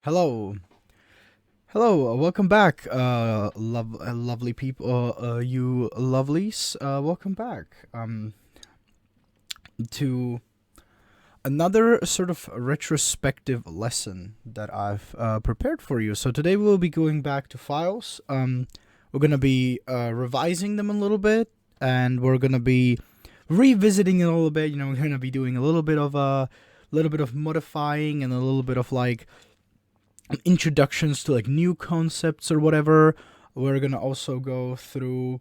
Hello, hello. Welcome back, lovely people. You lovelies. Welcome back. To another sort of retrospective lesson that I've prepared for you. So today we'll be going back to files. We're gonna be revising them a little bit, and we're gonna be revisiting it a little bit. We're gonna be doing a little bit of modifying and a little bit of like introductions to like new concepts or whatever. We're gonna also go through,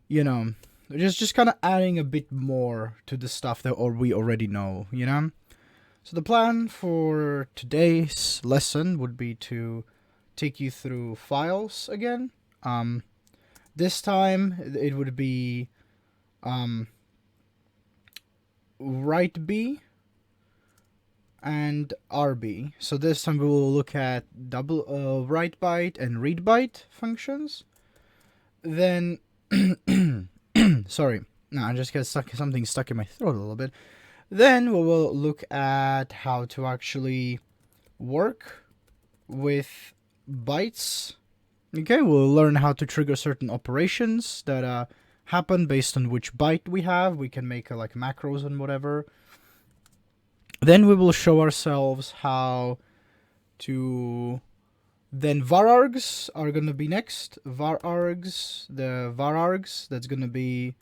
you know, just kind of adding a bit more to the stuff that we already know. So the plan for today's lesson would be to take you through files again. This time it would be write B and RB. So this time we will look at double write byte and read byte functions. Then, sorry, no, I just got something stuck in my throat a little bit. Then we will look at how to actually work with bytes. Okay, we'll learn how to trigger certain operations that happen based on which byte we have. We can make like macros and whatever. Then we will show ourselves how to. Then varargs are gonna be next. Varargs, that's gonna be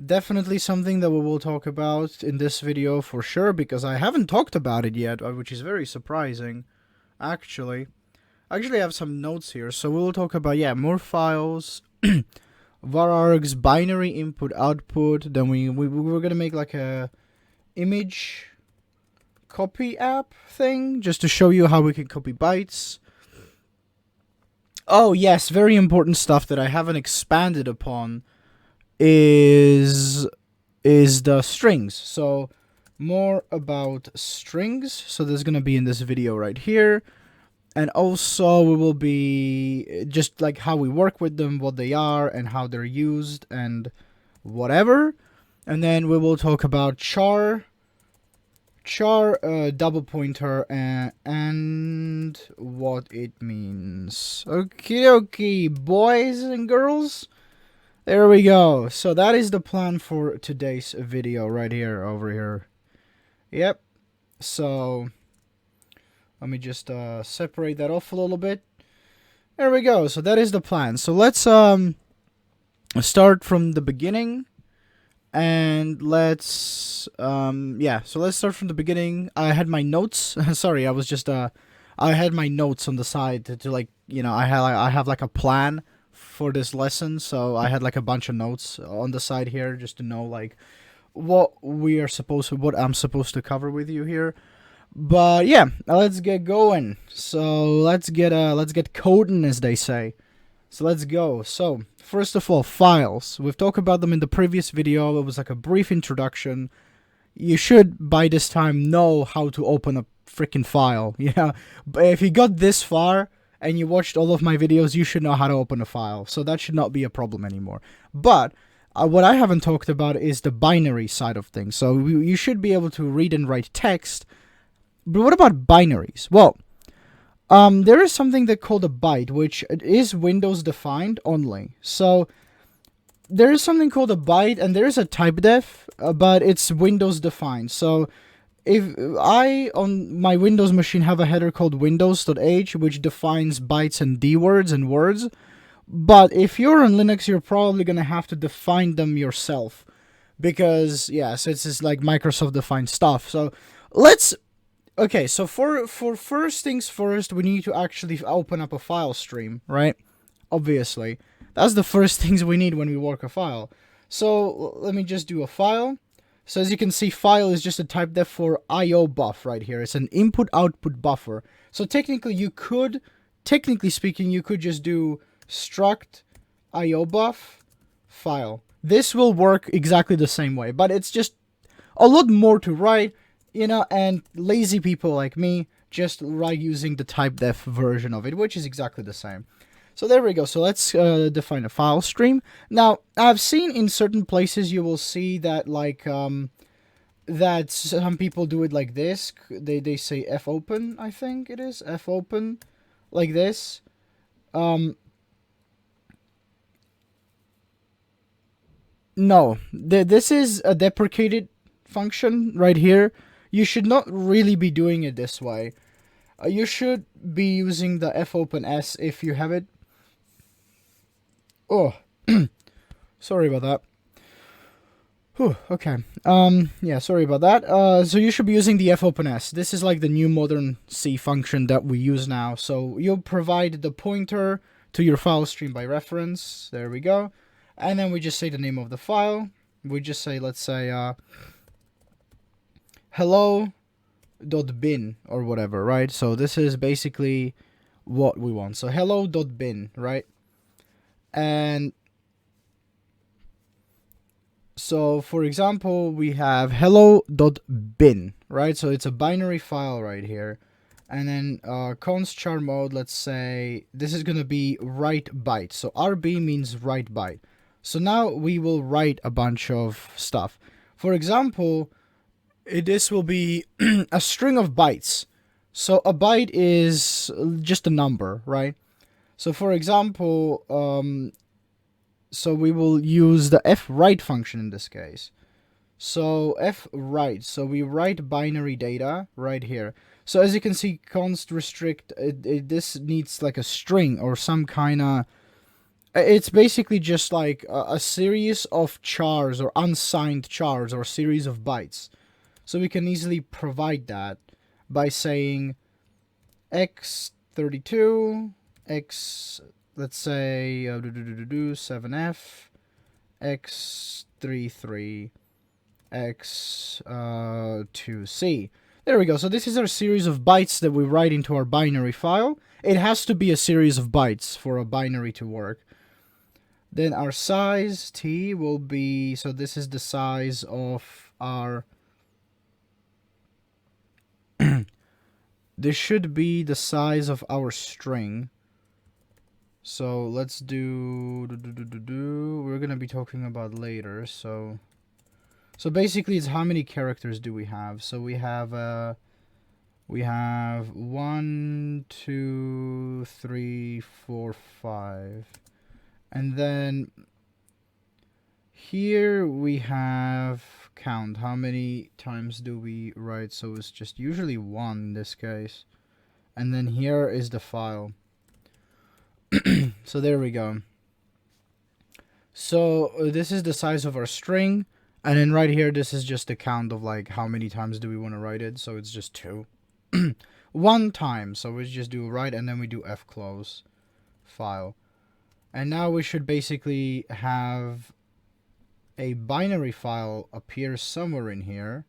definitely something that we will talk about in this video for sure, because I haven't talked about it yet, which is very surprising, actually. I actually have some notes here, so we'll talk about, more files, varargs, binary input output. Then we're gonna make like a image copy app thing just to show you how we can copy bytes. Oh yes, very important stuff that I haven't expanded upon is the strings. So more about strings. So there's gonna be in this video right here, and also we will be just like how we work with them, what they are, and how they're used, and whatever. And then we will talk about char double pointer and what it means. Okay, boys and girls. There we go. So that is the plan for today's video right here, over here. Yep. So let me just separate that off a little bit. There we go. So that is the plan. So let's start from the beginning. And let's so let's start from the beginning. I had my notes. Sorry, I was just I had my notes on the side to like, I have like a plan for this lesson, so I had like a bunch of notes on the side here just to know like what I'm supposed to cover with you here. But yeah, let's get going. So let's get coding, as they say. So let's go. So first of all, files. We've talked about them in the previous video. It was like a brief introduction. You should by this time know how to open a freaking file. Yeah, but if you got this far and you watched all of my videos, you should know how to open a file. So that should not be a problem anymore. But what I haven't talked about is the binary side of things. So you should be able to read and write text. But what about binaries? Well, there is something they call a byte, which is Windows defined only. So there is something called a byte, and there is a type def, but it's Windows defined. So if I on my Windows machine have a header called windows.h, which defines bytes and d words and words, but if you're on Linux, you're probably gonna have to define them yourself, because yes, it's just like Microsoft defined stuff. So let's. Okay, so for first things first, we need to actually open up a file stream, right? Obviously. That's the first things we need when we work a file. So let me just do a file. So as you can see, file is just a type def for IO buff right here. It's an input-output buffer. So technically speaking, you could just do struct IO buff file. This will work exactly the same way, but it's just a lot more to write. And lazy people like me just write using the type def version of it, which is exactly the same. So there we go. So let's define a file stream. Now, I've seen in certain places you will see that like that some people do it like this. They say fopen, I think it is fopen, like this. No, this is a deprecated function right here. You should not really be doing it this way. You should be using the fopen-s if you have it. Oh, sorry about that. Whew, okay. Yeah, sorry about that. So you should be using the fopen-s. This is like the new modern C function that we use now. So you'll provide the pointer to your file stream by reference. There we go. And then we just say the name of the file. We just say, let's say, hello.bin or whatever, right? So this is basically what we want. So hello.bin, right? And so, for example, we have hello.bin, right? So it's a binary file right here. And then const char mode, let's say this is going to be write byte. So RB means write byte. So now we will write a bunch of stuff. For example, this will be a string of bytes. So a byte is just a number, right? So for example, so we will use the fwrite function in this case. So fwrite, so we write binary data right here. So as you can see, const restrict, this needs like a string or some kind of, it's basically just like a series of chars or unsigned chars or series of bytes. So we can easily provide that by saying x32, x, let's say 7f, x33, x2c. There we go. So this is our series of bytes that we write into our binary file. It has to be a series of bytes for a binary to work. Then our size, t, will be, so this is the size of our, this should be the size of our string. So let's do, we're going to be talking about later. So basically it's how many characters do we have? So we have 1, 2, 3, 4, 5. And then here we have count. How many times do we write? So it's just usually 1 in this case. And then here is the file. So there we go. So this is the size of our string. And then right here, this is just the count of like how many times do we want to write it. So it's just 2. 1 time. So we just do write and then we do fclose file. And now we should basically have a binary file appear somewhere in here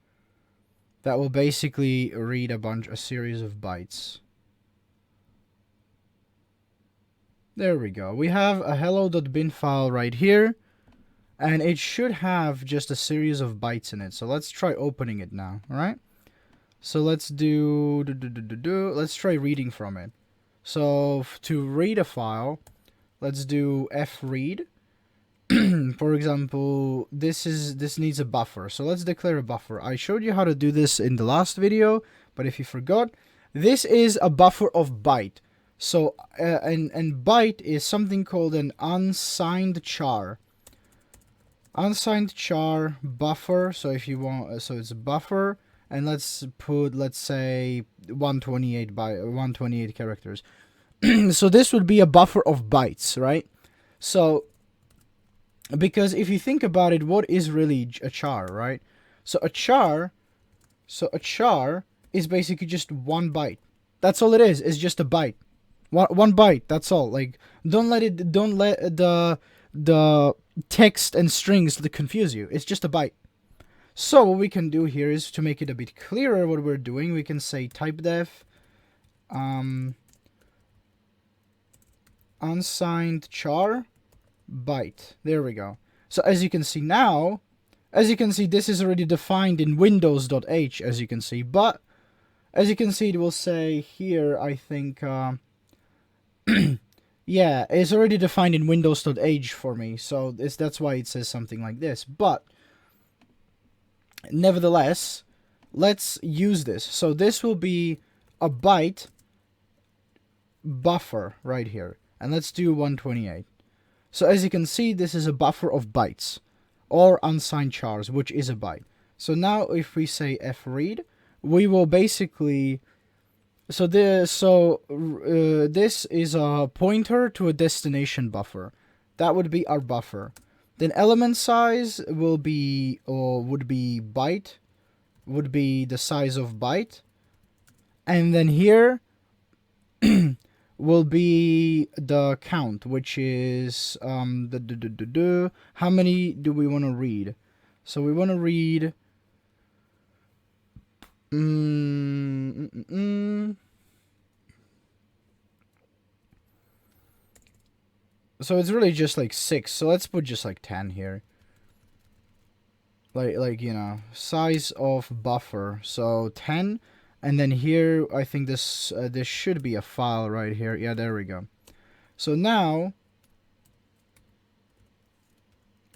that will basically read a series of bytes. There we go. We have a hello.bin file right here, and it should have just a series of bytes in it. So let's try opening it now, all right? So let's let's try reading from it. So to read a file, let's do fread. For example, this needs a buffer. So let's declare a buffer. I showed you how to do this in the last video, but if you forgot, this is a buffer of byte. So and byte is something called an unsigned char. Unsigned char buffer. So if you want, so it's a buffer, and let's say 128 characters. So this would be a buffer of bytes, right? So because if you think about it, what is really a char, right? So a char is basically just 1 byte. That's all it is. It's just a byte. One byte. That's all. Like, don't let the text and strings confuse you. It's just a byte. So what we can do here is to make it a bit clearer what we're doing. We can say typedef unsigned char byte. There we go. So as you can see now, this is already defined in windows.h, as you can see. But as you can see, it will say here, I think, yeah, it's already defined in windows.h for me. So that's why it says something like this. But Nevertheless, let's use this. So this will be a byte buffer right here. And let's do 128. So as you can see, this is a buffer of bytes or unsigned chars, which is a byte. So now if we say fread, we will basically... So this is a pointer to a destination buffer. That would be our buffer. Then element size will be, or would be byte, would be the size of byte. And then here will be the count, which is how many do we want to read? So we want to read so it's really just like 6. So let's put just like 10 here. Like you know, size of buffer. So 10. And then here, I think this should be a file right here. Yeah, there we go. So now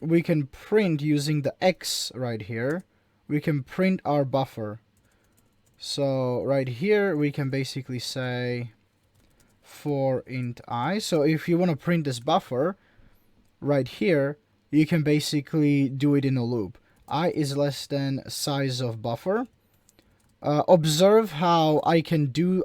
we can print using the X right here. We can print our buffer. So right here, we can basically say for int I. So if you want to print this buffer right here, you can basically do it in a loop. I is less than size of buffer. Observe how I can do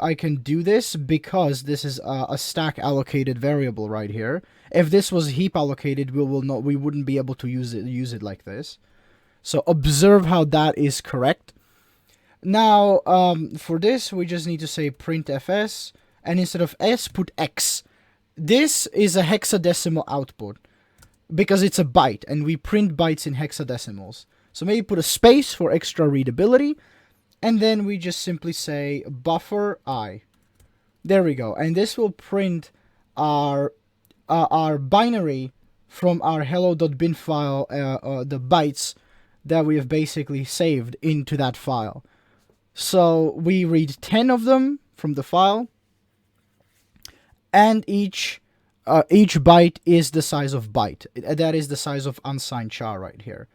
this, because this is a stack allocated variable right here. If this was heap allocated, we wouldn't be able to use it like this. So observe how that is correct. Now for this, we just need to say printfs, and instead of s, put x. This is a hexadecimal output because it's a byte, and we print bytes in hexadecimals. So maybe put a space for extra readability. And then we just simply say buffer I. There we go. And this will print our binary from our hello.bin file, the bytes that we have basically saved into that file. So we read 10 of them from the file, and each byte is the size of byte. That is the size of unsigned char right here.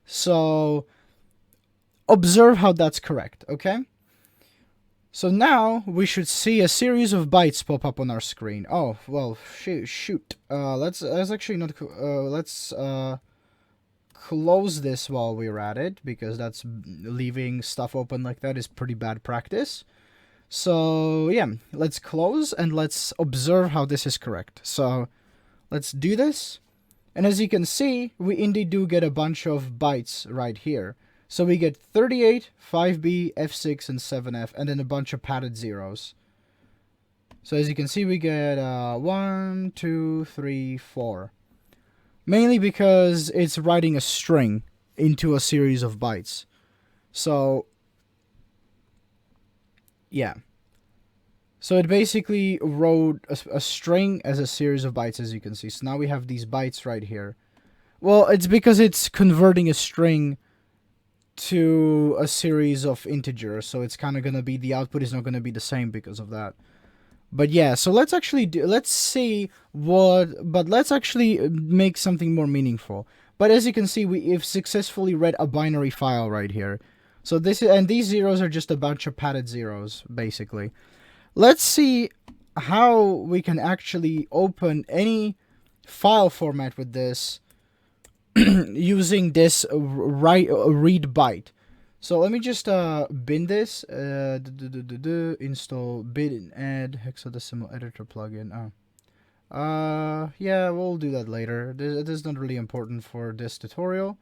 So observe how that's correct, okay? So now we should see a series of bytes pop up on our screen. Oh, well, shoot. Let's actually not... let's close this while we're at it, because that's leaving stuff open like that is pretty bad practice. So, yeah, let's close and let's observe how this is correct. So, let's do this. And as you can see, we indeed do get a bunch of bytes right here. So we get 38, 5B, F6, and 7F, and then a bunch of padded zeros. So as you can see, we get 1, 2, 3, 4. Mainly because it's writing a string into a series of bytes. So, yeah. So it basically wrote a string as a series of bytes, as you can see. So now we have these bytes right here. Well, it's because it's converting a string to a series of integers, so it's kind of gonna be, the output is not gonna be the same because of that. But yeah, so let's actually let's actually make something more meaningful. But as you can see, we've successfully read a binary file right here. So these zeros are just a bunch of padded zeros, basically. Let's see how we can actually open any file format with this using this read byte. So let me just bin this, install bin add hexadecimal editor plugin. Yeah, we'll do that later. This is not really important for this tutorial.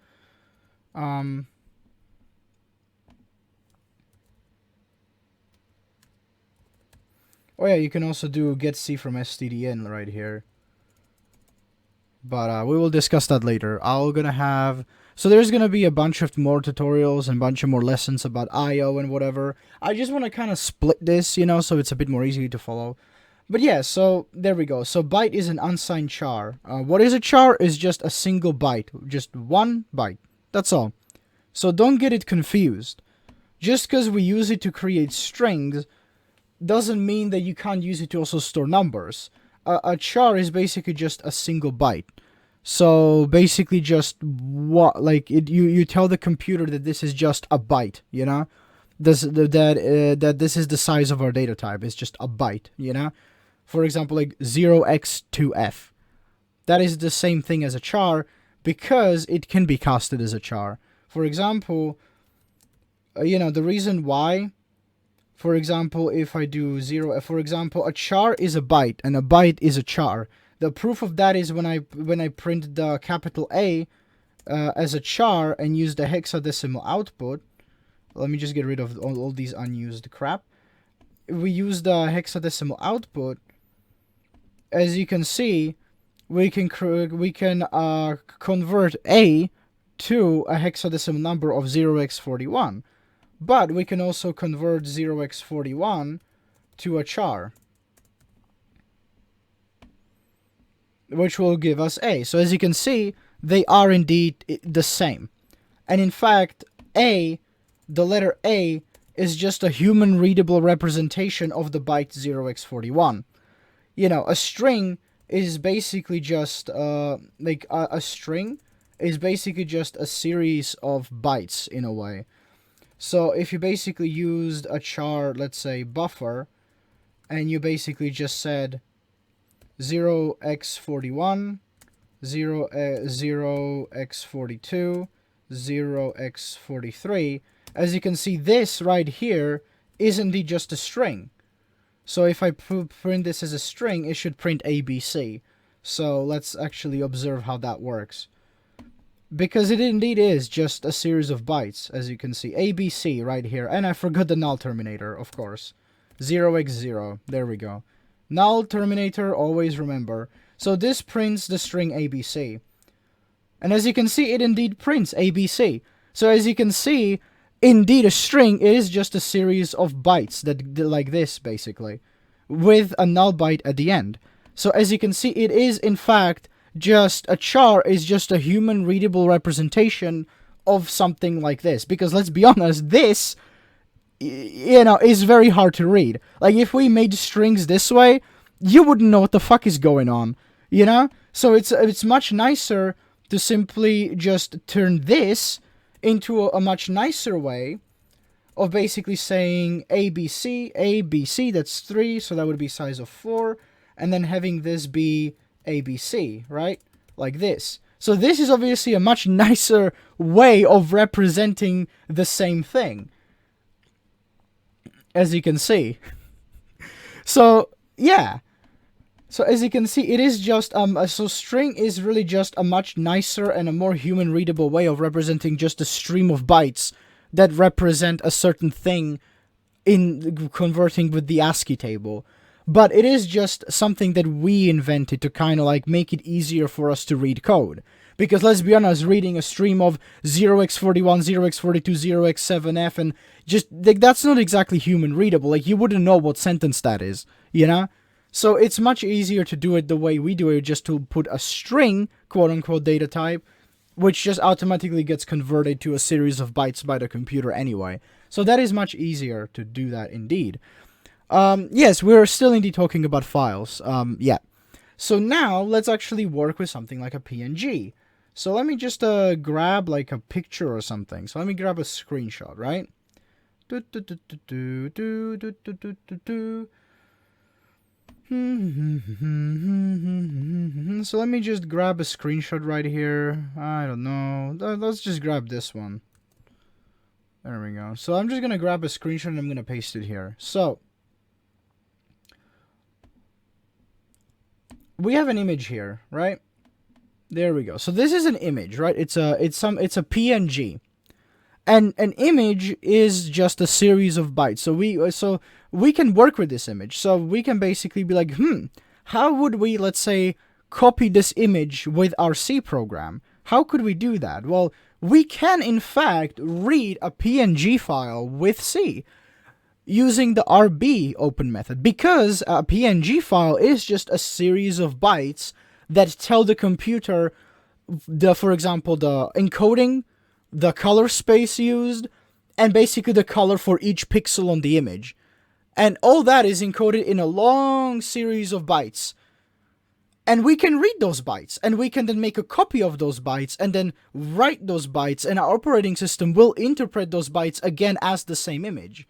Oh yeah, you can also do get C from stdin right here. But we will discuss that later. So there's gonna be a bunch of more tutorials and a bunch of more lessons about I/O and whatever. I just want to kind of split this, you know, so it's a bit more easy to follow. But yeah, so there we go. So byte is an unsigned char. What is a char? Is just a single byte, just one byte. That's all. So don't get it confused. Just because we use it to create strings doesn't mean that you can't use it to also store numbers. A char is basically just a single byte. So basically, just what like you tell the computer that this is just a byte, you know, that this is the size of our data type. It's just a byte, you know. For example, like 0x2f. That is the same thing as a char because it can be casted as a char. For example, the reason why. For example, if I do 0, for example, a char is a byte and a byte is a char. The proof of that is when I print the capital A as a char and use the hexadecimal output. Let me just get rid of all these unused crap. If we use the hexadecimal output, as you can see, we can convert A to a hexadecimal number of 0x41. But we can also convert 0x41 to a char, which will give us A. So as you can see, they are indeed the same. And in fact, the letter A, is just a human readable representation of the byte 0x41. A string is basically just, a string is basically just a series of bytes in a way. So if you basically used a char, let's say buffer, and you basically just said 0x41, 0x42, 0x43, as you can see, this right here is indeed just a string. So if I print this as a string, it should print ABC. So let's actually observe how that works. Because it indeed is just a series of bytes, as you can see. ABC right here. And I forgot the null terminator, of course. 0x0. There we go. Null terminator, always remember. So this prints the string ABC. And as you can see, it indeed prints ABC. So as you can see, indeed a string is just a series of bytes that like this, basically. With a null byte at the end. So as you can see, it is in fact just a char is just a human readable representation of something like this. Because let's be honest, this, is very hard to read. Like if we made strings this way, you wouldn't know what the fuck is going on, So it's much nicer to simply just turn this into a much nicer way of basically saying ABC, that's 3, so that would be size of 4, and then having this be ABC, right? Like this. So this is obviously a much nicer way of representing the same thing, as you can see. So, yeah. So as you can see, it is just, so string is really just a much nicer and a more human readable way of representing just a stream of bytes that represent a certain thing in converting with the ASCII table. But it is just something that we invented to kind of like make it easier for us to read code. Because let's be honest, reading a stream of 0x41, 0x42, 0x7f, and just, like, that's not exactly human readable. Like, you wouldn't know what sentence that is, So it's much easier to do it the way we do it, just to put a string, quote-unquote, data type, which just automatically gets converted to a series of bytes by the computer anyway. So that is much easier to do that indeed. Yes, we're still indeed talking about files. Yeah. So now let's actually work with something like a PNG. So let me just grab like a picture or something. So let me grab a screenshot, right? So let me just grab a screenshot right here. I don't know. Let's just grab this one. There we go. So I'm just going to grab a screenshot and I'm going to paste it here. So we have an image here, right? There we go. So this is an image, right? It's a PNG. And an image is just a series of bytes. So we can work with this image. So we can basically be like, how would we, let's say, copy this image with our C program? How could we do that? Well, we can, in fact, read a PNG file with C using the RB open method, because a PNG file is just a series of bytes that tell the computer, for example, the encoding, the color space used, and basically the color for each pixel on the image. And all that is encoded in a long series of bytes. And we can read those bytes, and we can then make a copy of those bytes and then write those bytes, and our operating system will interpret those bytes again as the same image.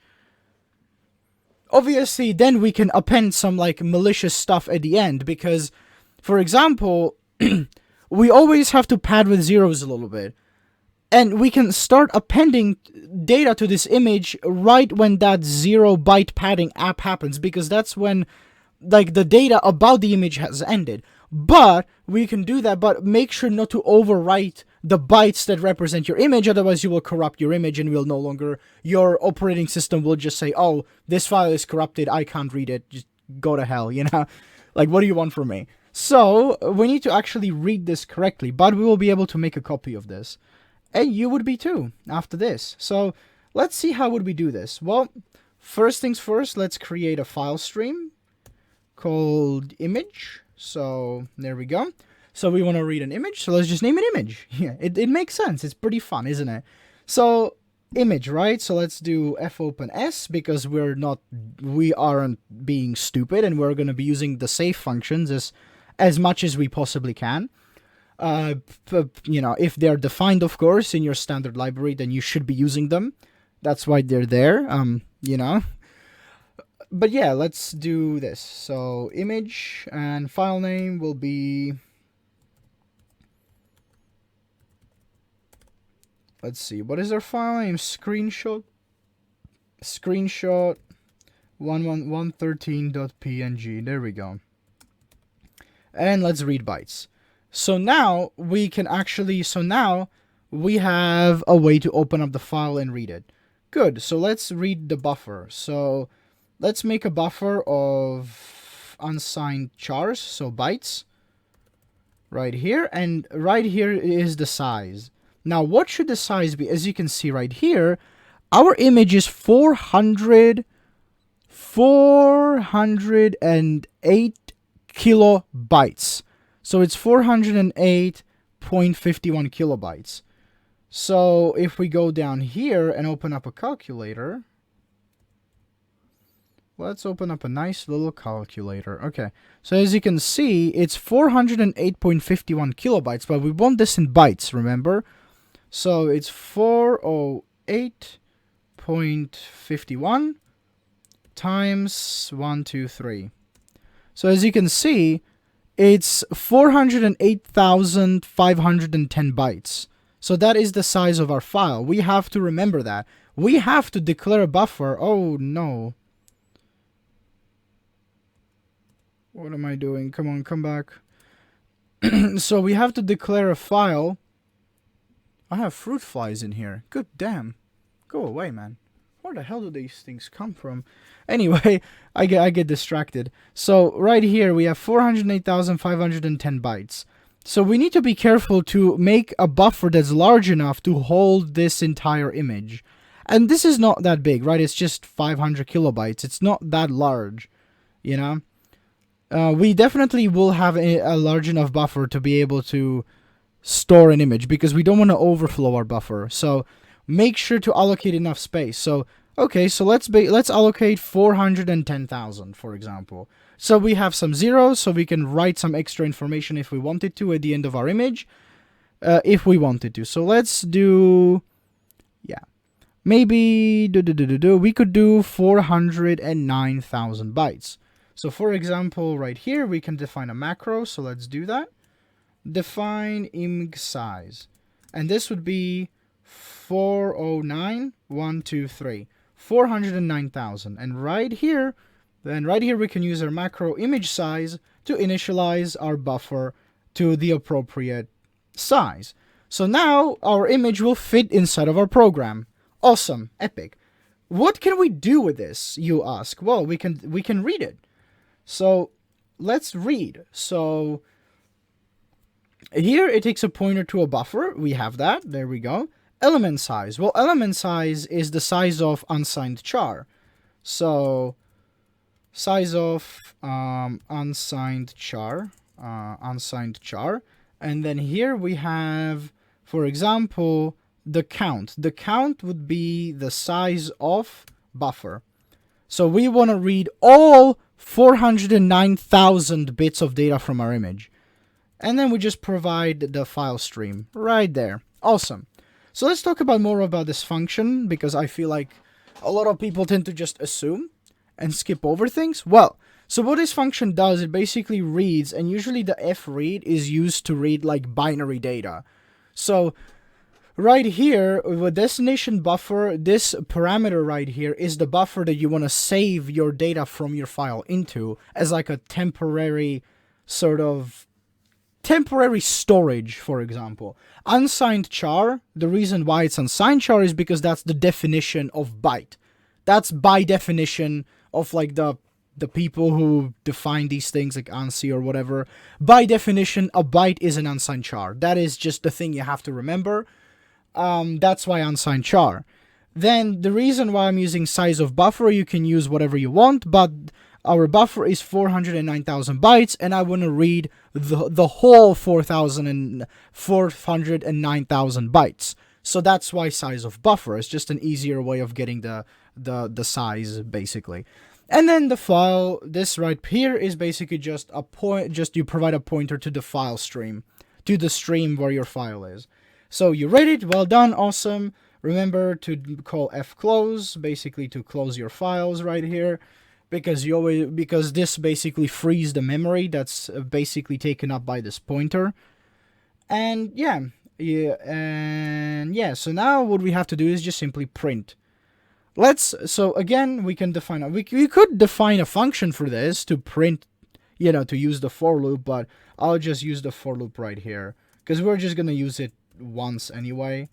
Obviously, then we can append some like malicious stuff at the end, because, for example, we always have to pad with zeros a little bit. And we can start appending data to this image right when that 0 byte padding app happens, because that's when like the data about the image has ended. But we can do that, but make sure not to overwrite the bytes that represent your image, otherwise you will corrupt your image and will no longer, your operating system will just say, oh, this file is corrupted, I can't read it, just go to hell, you know? Like, what do you want from me? So we need to actually read this correctly, but we will be able to make a copy of this. And you would be too after this. So let's see how would we do this. Well, first things first, let's create a file stream called image. So there we go. So we want to read an image, so let's just name it image. Yeah, it makes sense. It's pretty fun, isn't it? So image, right? So let's do fopen because we aren't being stupid, and we're going to be using the save functions as much as we possibly can. You know, if they're defined, of course, in your standard library, then you should be using them. That's why they're there, you know. But yeah, let's do this. So image and file name will be, let's see, what is our file name? Screenshot 113.png. There we go. And let's read bytes. So now we can actually, now we have a way to open up the file and read it. Good, so let's read the buffer. So let's make a buffer of unsigned chars, so bytes, right here. And right here is the size. Now, what should the size be? As you can see right here, our image is 408 kilobytes. So it's 408.51 kilobytes. So if we go down here and open up a calculator, let's open up a nice little calculator. Okay, so as you can see, it's 408.51 kilobytes, but we want this in bytes, remember? So it's 408.51 times 123. So as you can see, it's 408,510 bytes. So that is the size of our file. We have to remember that. We have to declare a buffer. Oh no. What am I doing? Come on, come back. So we have to declare a file. I have fruit flies in here. Good damn. Go away, man. Where the hell do these things come from? Anyway, I get distracted. So right here we have 408,510 bytes. So we need to be careful to make a buffer that's large enough to hold this entire image. And this is not that big, right? It's just 500 kilobytes. It's not that large, you know? We definitely will have a large enough buffer to be able to store an image, because we don't want to overflow our buffer. So make sure to allocate enough space. So okay, so let's allocate 410,000, for example. So we have some zeros, so we can write some extra information if we wanted to at the end of our image, if we wanted to. So let's do, yeah, maybe we could do 409,000 bytes. So for example, right here we can define a macro. So let's do that. Define img size, and this would be 409,123. 409,000, and right here we can use our macro image size to initialize our buffer to the appropriate size. So now our image will fit inside of our program. Awesome, epic. What can we do with this, you ask? Well, we can read it. So let's read. So here it takes a pointer to a buffer. We have that. There we go. Element size. Well, element size is the size of unsigned char. So size of unsigned char, and then here we have, for example, the count. The count would be the size of buffer. So we want to read all 409,000 bits of data from our image. And then we just provide the file stream right there. Awesome. So let's talk about more about this function, because I feel like a lot of people tend to just assume and skip over things. Well, so what this function does, it basically reads, and usually the fread is used to read like binary data. So right here, with destination buffer, this parameter right here is the buffer that you want to save your data from your file into as like a temporary sort of temporary storage, for example. Unsigned char, the reason why it's unsigned char is because that's the definition of byte. That's by definition of like the people who define these things, like ANSI or whatever. By definition, a byte is an unsigned char. That is just the thing you have to remember. That's why unsigned char. Then the reason why I'm using size of buffer, you can use whatever you want, but our buffer is 409,000 bytes, and I want to read the whole 409,000 bytes. So that's why size of buffer is just an easier way of getting the size, basically. And then the file, this right here is basically just a point, just you provide a pointer to the file stream, to the stream where your file is. So you read it, well done, awesome. Remember to call fclose, basically to close your files right here, because this basically frees the memory that's basically taken up by this pointer. And yeah. So now what we have to do is just simply print. So again, we can define we could define a function for this to print, to use the for loop, but I'll just use the for loop right here because we're just gonna use it once anyway.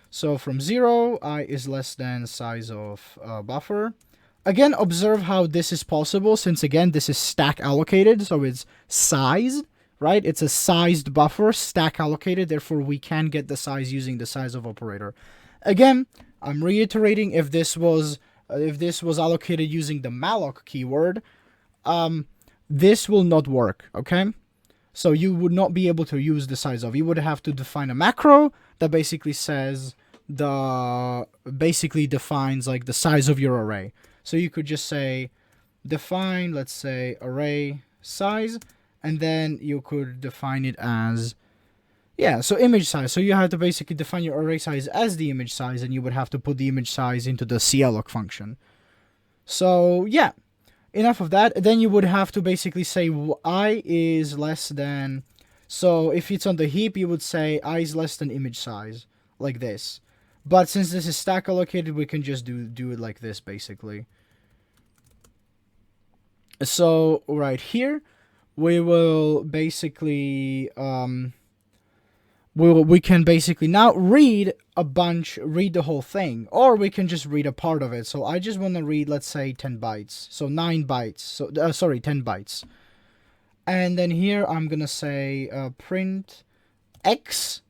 So from 0, I is less than size of buffer. Again, observe how this is possible, since again this is stack allocated, so it's sized, right? It's a sized buffer, stack allocated, therefore we can get the size using the size of operator. Again, I'm reiterating, if this was allocated using the malloc keyword, this will not work, okay? So you would not be able to use the size of. You would have to define a macro that basically says defines like the size of your array. So you could just say define, let's say, array size, and then you could define it as so image size. So you have to basically define your array size as the image size, and you would have to put the image size into the cloc function. So yeah, enough of that. Then you would have to basically say I is less than, so if it's on the heap, you would say I is less than image size, like this. But since this is stack allocated, we can just do it like this, basically. So right here, we will basically we can basically now read the whole thing, or we can just read a part of it. So I just want to read, let's say, 10 bytes. So 9 bytes. So 10 bytes. And then here I'm gonna say print x,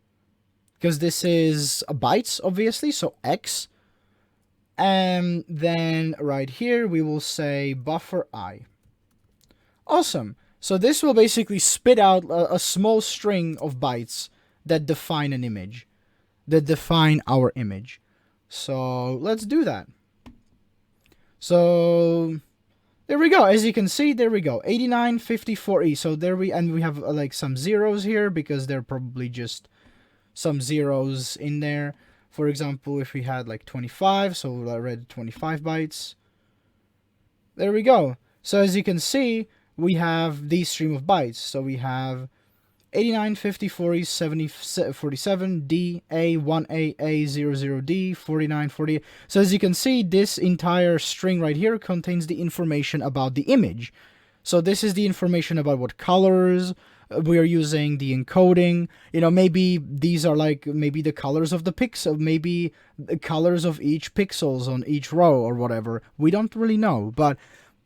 because this is a bytes, obviously. So x. And then right here we will say buffer I. Awesome. So this will basically spit out a small string of bytes that define an image, that define our image. So let's do that. So there we go. As you can see, there we go. 8954E. So there we have like some zeros here because they're probably just some zeros in there. For example, if we had like 25, so I read 25 bytes. There we go. So as you can see, we have these stream of bytes. So we have 89, 50, 40, 70, 47, D, A, 1A, A, 00D, 49, 40. So as you can see, this entire string right here contains the information about the image. So this is the information about what colors we are using, the encoding. Maybe these are like, maybe the colors of the pixel, maybe the colors of each pixels on each row or whatever. We don't really know, but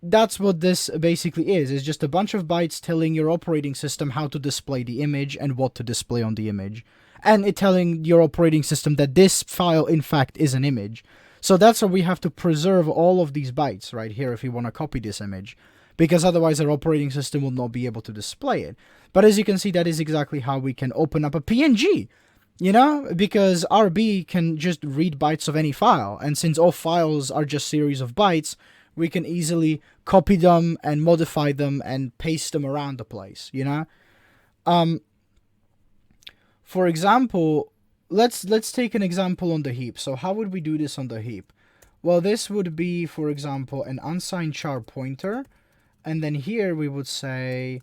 that's what this basically is. It's just a bunch of bytes telling your operating system how to display the image and what to display on the image. And it telling your operating system that this file, in fact, is an image. So that's why we have to preserve all of these bytes right here if we want to copy this image, because otherwise our operating system will not be able to display it. But as you can see, that is exactly how we can open up a PNG, because RB can just read bytes of any file. And since all files are just series of bytes, we can easily copy them and modify them and paste them around the place, you know? For example, let's take an example on the heap. So how would we do this on the heap? Well, this would be, for example, an unsigned char pointer, and then here we would say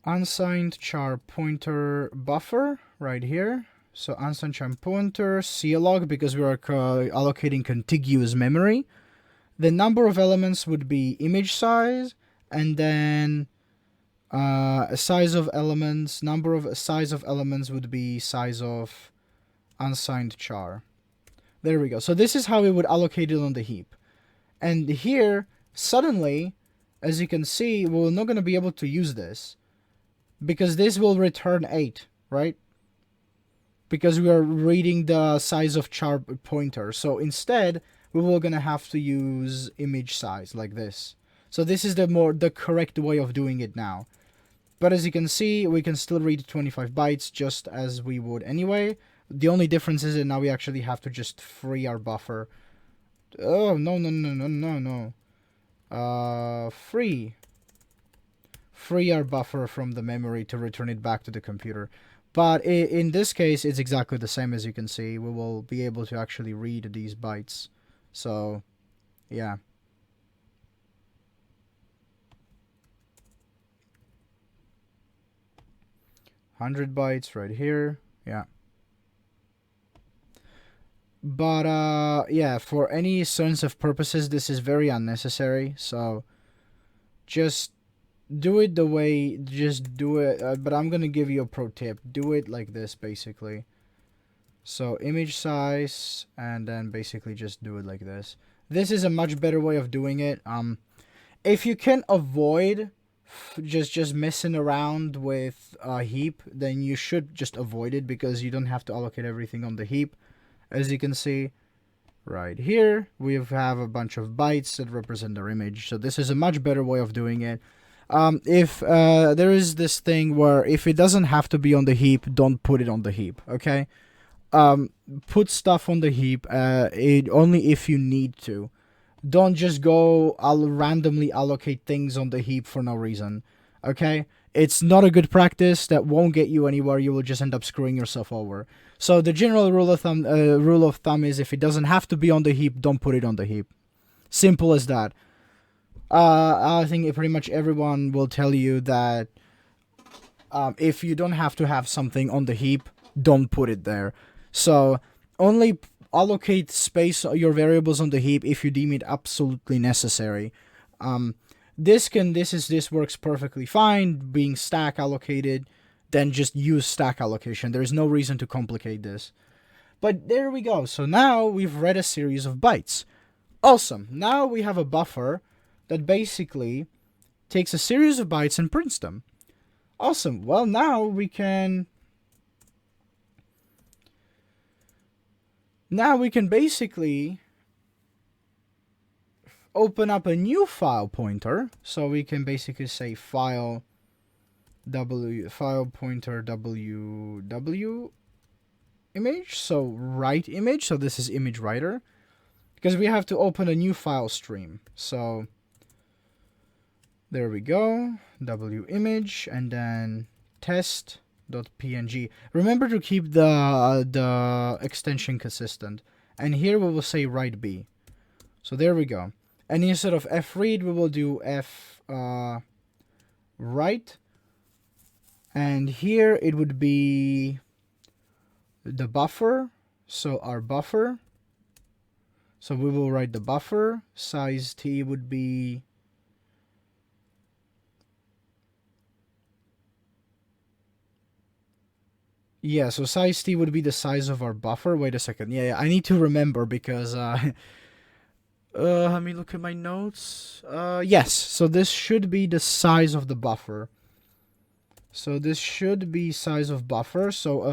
unsigned char pointer buffer right here. So unsigned char pointer clog, because we are allocating contiguous memory. The number of elements would be image size, and then size of elements, size of elements would be size of unsigned char. There we go. So this is how we would allocate it on the heap. And here, suddenly, as you can see, we're not going to be able to use this, because this will return 8, right? Because we are reading the size of char pointer. So instead, we were going to have to use image size like this. So this is the correct way of doing it now. But as you can see, we can still read 25 bytes just as we would anyway. The only difference is that now we actually have to just free our buffer. Oh, no. Free our buffer from the memory to return it back to the computer. But in this case, it's exactly the same. As you can see, we will be able to actually read these bytes. So, yeah. $100 right here. Yeah. But yeah, for any sense of purposes, this is very unnecessary. So just do it the way, just do it. But I'm gonna give you a pro tip. Do it like this, basically. So image size, and then basically just do it like this. This is a much better way of doing it. If you can avoid just messing around with a heap, then you should just avoid it, because you don't have to allocate everything on the heap. As you can see right here, we have a bunch of bytes that represent our image. So this is a much better way of doing it. If there is this thing where if it doesn't have to be on the heap, don't put it on the heap, okay? Put stuff on the heap only if you need to. Don't just go randomly allocate things on the heap for no reason, okay? It's not a good practice. That won't get you anywhere. You will just end up screwing yourself over. So the general rule of thumb is, if it doesn't have to be on the heap, don't put it on the heap. Simple as that. I think pretty much everyone will tell you that if you don't have to have something on the heap, don't put it there. So only allocate space your variables on the heap if you deem it absolutely necessary. This works perfectly fine, being stack allocated. Then just use stack allocation. There is no reason to complicate this. But there we go. So now we've read a series of bytes. Awesome. Now we have a buffer that basically takes a series of bytes and prints them. Awesome. Well, now we can basically open up a new file pointer. So we can basically say file pointer ww image, so write image. So this is image writer, because we have to open a new file stream. So there we go, w image, and then test.png. Remember to keep the extension consistent. And here we will say write b. So there we go. And instead of fread, we will do write. And here it would be the buffer. So our buffer. So we will write the buffer. Size t would be yeah, so size t would be the size of our buffer. Wait a second. Yeah, I need to remember, because let me look at my notes. Yes, so this should be the size of the buffer. So this should be size of buffer. So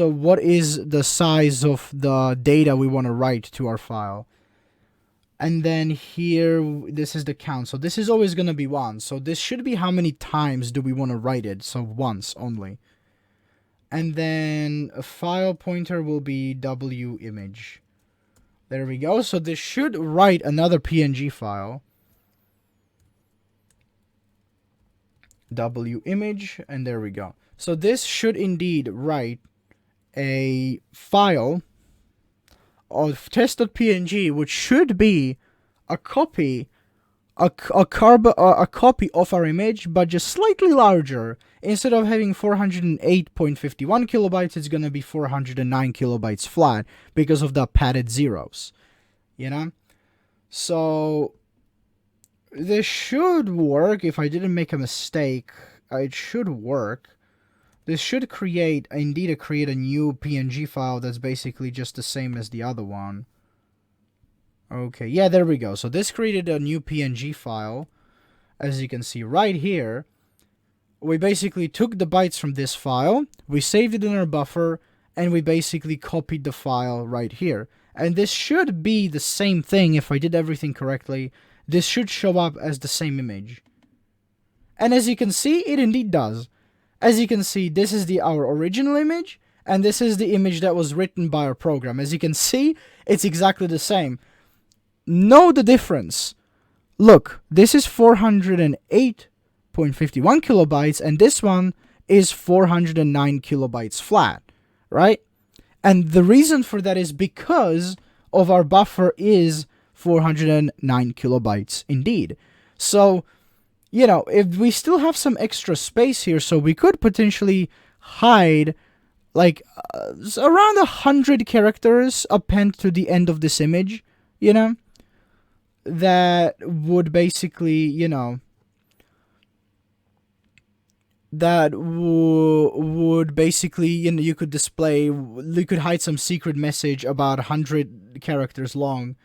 what is the size of the data we want to write to our file? And then here, this is the count. So this is always going to be 1. So this should be how many times do we want to write it. So once only. and then a file pointer will be W image. There we go. So this should write another PNG file. W image, and there we go. So this should indeed write a file of test.png, which should be a copy a copy of our image, but just slightly larger. Instead of having 408.51 kilobytes, it's going to be 409 kilobytes flat because of the padded zeros, you know? So this should work. If I didn't make a mistake, it should work. This should create a new PNG file that's basically just the same as the other one. Okay, yeah, there we go. So this created a new PNG file. As you can see right here, we basically took the bytes from this file, we saved it in our buffer, and we basically copied the file right here. And this should be the same thing if I did everything correctly. This should show up as the same image. And as you can see, it indeed does. As you can see, this is our original image, and this is the image that was written by our program. As you can see, it's exactly the same. Know the difference. Look, this is 408.51 kilobytes, and this one is 409 kilobytes flat, right? And the reason for that is because of our buffer is 409 kilobytes indeed. So, you know, if we still have some extra space here, so we could potentially hide like around 100 characters append to the end of this image, you know, that would basically, you know, would basically, you know, you could hide some secret message about 100 characters long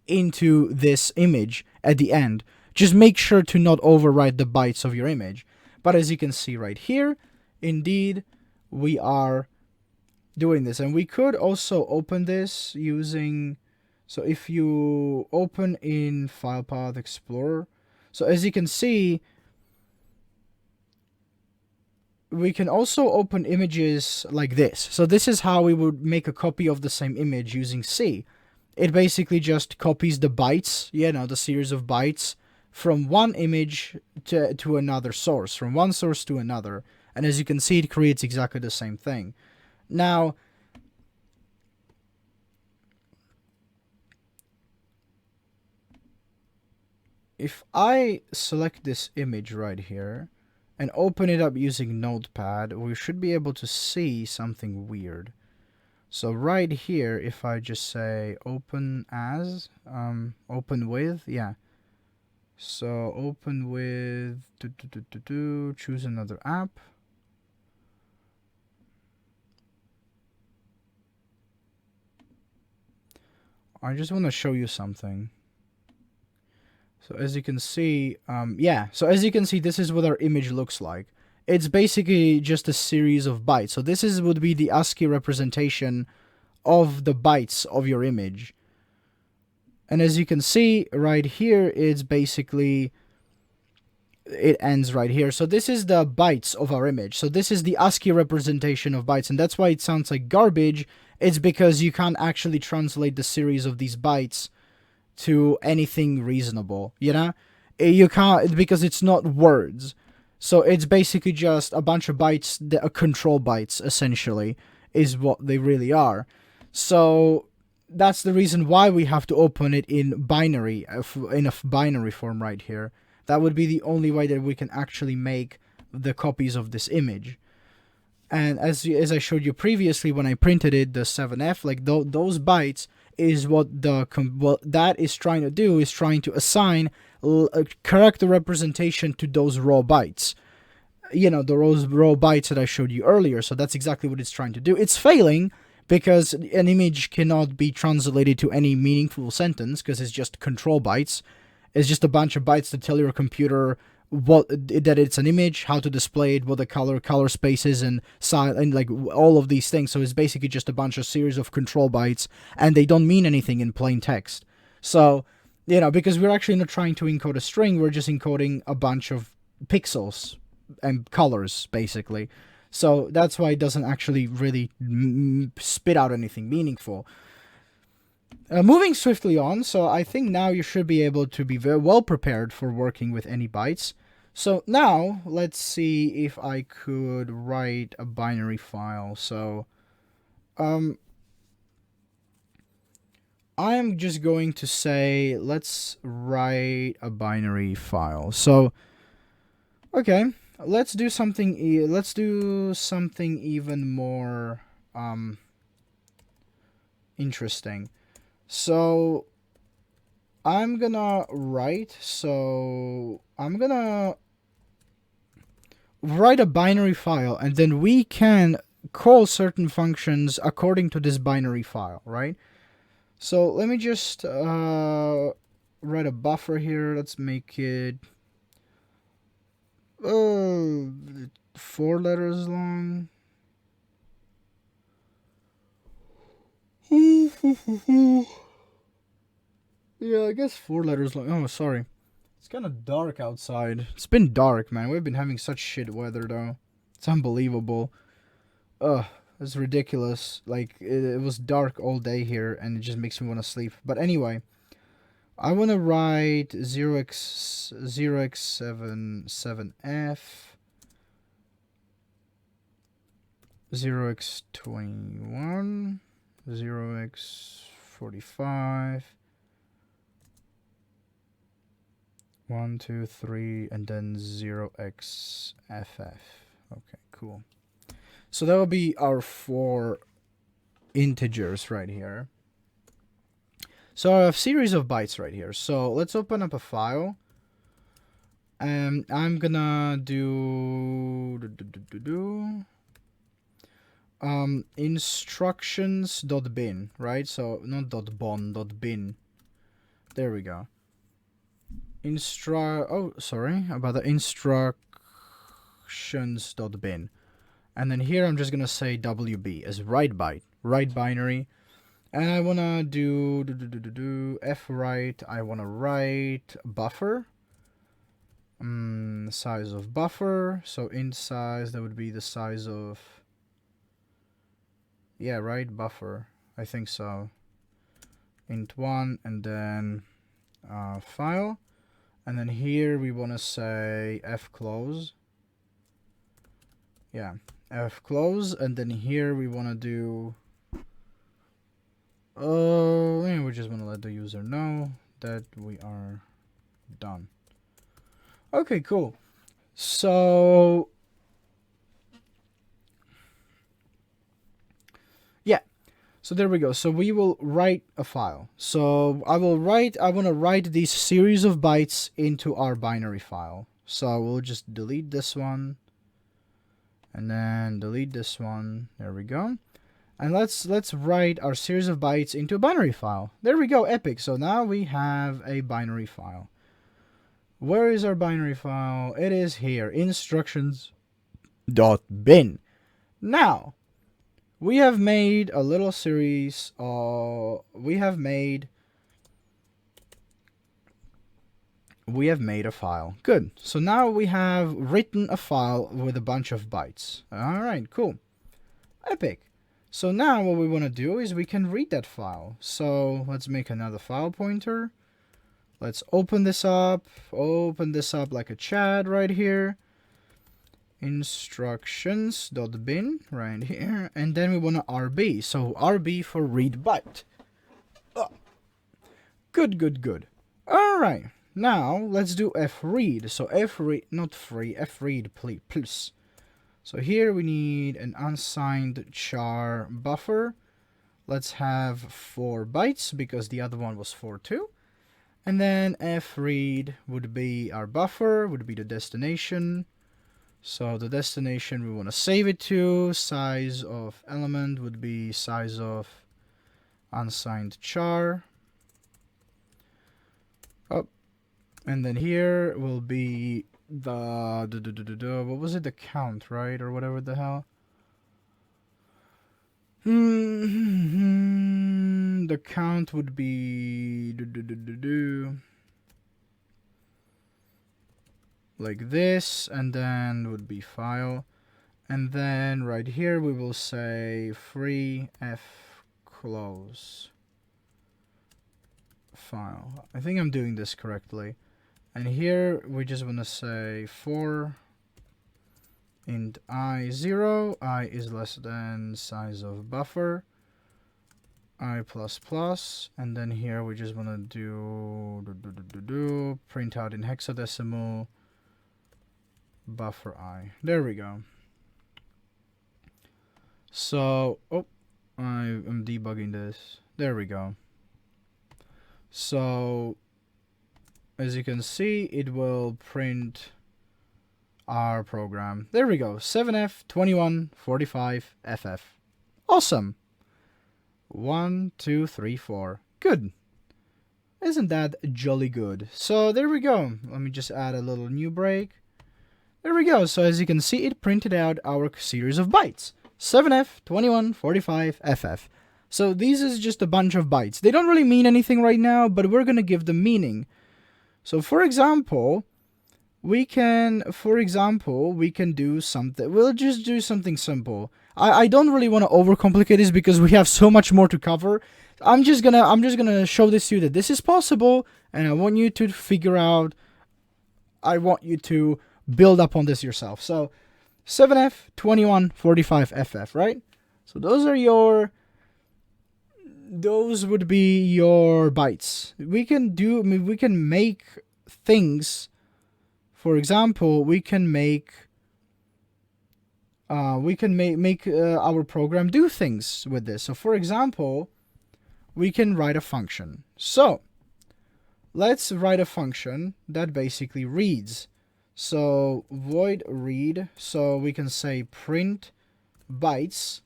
into this image at the end. Just make sure to not overwrite the bytes of your image. But as you can see right here, indeed, we are doing this. And we could also open this using... So if you open in File Path Explorer, so as you can see, we can also open images like this. So this is how we would make a copy of the same image using C. It basically just copies the bytes, you know, the series of bytes from one image to another source, from one source to another. And as you can see, it creates exactly the same thing. Now, if I select this image right here and open it up using Notepad, we should be able to see something weird. So right here, if I just say open as, open with, yeah. So open with, choose another app. I just want to show you something. So as you can see, so as you can see, this is what our image looks like. It's basically just a series of bytes. So this would be the ASCII representation of the bytes of your image. And as you can see right here, it's basically, it ends right here. So this is the bytes of our image. So this is the ASCII representation of bytes. And that's why it sounds like garbage. It's because you can't actually translate the series of these bytes to anything reasonable, you know? You can't, because it's not words. So it's basically just a bunch of bytes, control bytes, essentially, is what they really are. So that's the reason why we have to open it in binary, in a binary form right here. That would be the only way that we can actually make the copies of this image. And as I showed you previously when I printed it, the 7F, like those bytes is what that is trying to do, is trying to assign a character representation to those raw bytes. You know, those raw bytes that I showed you earlier. So that's exactly what it's trying to do. It's failing because an image cannot be translated to any meaningful sentence because it's just control bytes. It's just a bunch of bytes to tell your computer that it's an image, how to display it, what the color spaces and size, and like all of these things. So it's basically just a bunch of series of control bytes, and they don't mean anything in plain text. So, you know, because we're actually not trying to encode a string, we're just encoding a bunch of pixels and colors, basically. So that's why it doesn't actually really spit out anything meaningful. Moving swiftly on, so I think now you should be able to be very well prepared for working with any bytes. So now let's see if I could write a binary file. So I'm just going to say let's write a binary file. So okay, let's do something even more interesting. So I'm gonna write a binary file, and then we can call certain functions according to this binary file, right? So let me just write a buffer here. Let's make it 4 letters long. Yeah, I guess 4 letters long. Oh, sorry. It's kind of dark outside. It's been dark, man. We've been having such shit weather, though. It's unbelievable. Ugh, it's ridiculous. Like, it was dark all day here, and it just makes me want to sleep. But anyway, I want to write 0x77f, 0x21, 0x45, 1, 2, 3, and then 0xff. Okay, cool. So that will be our 4 integers right here. So I have a series of bytes right here. So let's open up a file. And I'm gonna do instructions.bin, right? So not .bon, .bin. There we go. About the instructions.bin. And then here I'm just gonna say WB as write byte, write binary. And I wanna do fwrite. I wanna write buffer. Size of buffer. So int size, that would be the size of. Yeah, right, buffer. I think so. Int 1, and then file. And then here we wanna say fclose. Yeah, fclose, and then here we wanna do. We just want to let the user know that we are done. Okay, cool. So yeah, so there we go. So we will write a file. So I want to write these series of bytes into our binary file. So we'll just delete this one, and then delete this one. There we go. And let's write our series of bytes into a binary file. There we go, epic. So now we have a binary file. Where is our binary file? It is here, instructions.bin. Now, we have made a little series we have made a file. Good. So now we have written a file with a bunch of bytes. All right, cool. Epic. So now what we want to do is we can read that file. So let's make another file pointer. Let's open this up like a chat right here. Instructions.bin right here. And then we want to RB. So RB for read byte. Oh. Good. All right. Now let's do fread. So fread please. So here we need an unsigned char buffer. Let's have 4 bytes because the other one was 4 too. And then fread would be our buffer, would be the destination. So the destination we want to save it to. Size of element would be size of unsigned char. Oh, and then here will be the what was it, the count, right, or whatever the hell. The count would be like this, and then would be file, And then right here we will say free f close file. I think I'm doing this correctly. And here we just want to say for int I 0, I is less than size of buffer, I plus plus, and then here we just want to do print out in hexadecimal buffer I. There we go. So, oh, I am debugging this. There we go. So, as you can see, it will print our program. There we go. 7F2145FF. Awesome. 1, 2, 3, 4. Good. Isn't that jolly good? So there we go. Let me just add a little new break. There we go. So as you can see, it printed out our series of bytes. 7F2145FF. So these is just a bunch of bytes. They don't really mean anything right now, but we're going to give them meaning. So for example, we can do something. We'll just do something simple. I don't really want to overcomplicate this because we have so much more to cover. I'm just gonna show this to you that this is possible, and I want you to figure out. I want you to build up on this yourself. So 7F2145FF, right? So those would be your bytes. We can make things. For example, we can make our program do things with this. So for example, we can write a function. So let's write a function that basically reads. So void read, so we can say print bytes.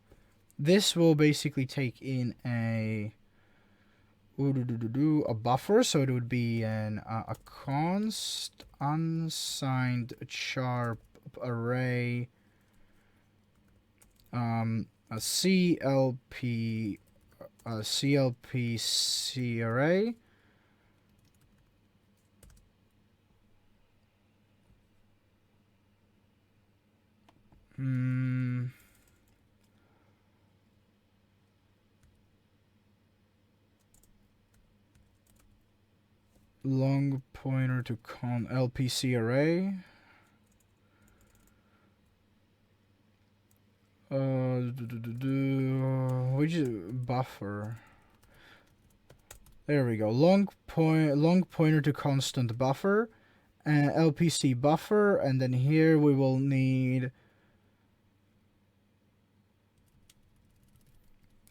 This will basically take in a buffer, so it would be a const unsigned char array, a CLPC array, long pointer to LPC array, which is buffer. There we go. Long pointer to constant buffer, LPC buffer, and then here we will need.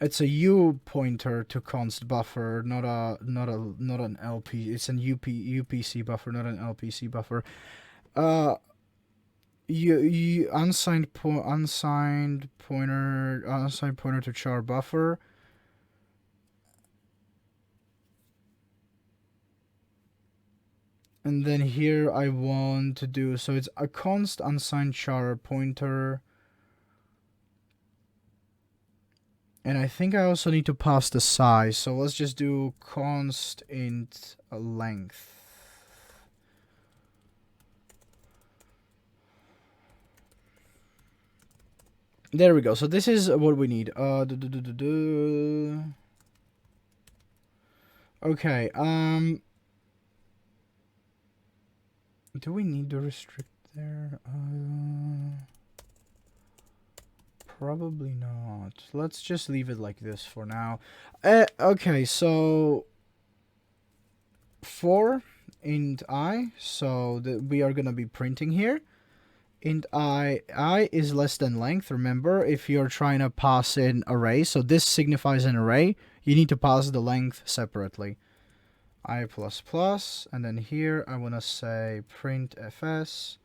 It's a U pointer to const buffer, not an LP. It's an UPC buffer, not an LPC buffer. Unsigned pointer to char buffer. And then here I want to do, so it's a const unsigned char pointer. And I think I also need to pass the size. So let's just do const int length. There we go. So this is what we need. Okay. Do we need to restrict there? Probably not. Let's just leave it like this for now. Okay, so for int I, so that we are gonna be printing here. Int I is less than length. Remember, if you're trying to pass in array, so this signifies an array, you need to pass the length separately. I plus plus, and then here I want to say print fs.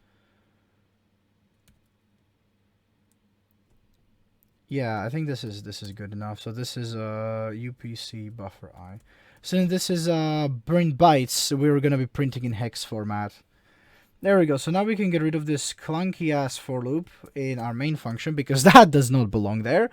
Yeah, I think this is good enough. So this is UPC buffer I. Since this is print bytes, we're gonna be printing in hex format. There we go. So now we can get rid of this clunky ass for loop in our main function because that does not belong there.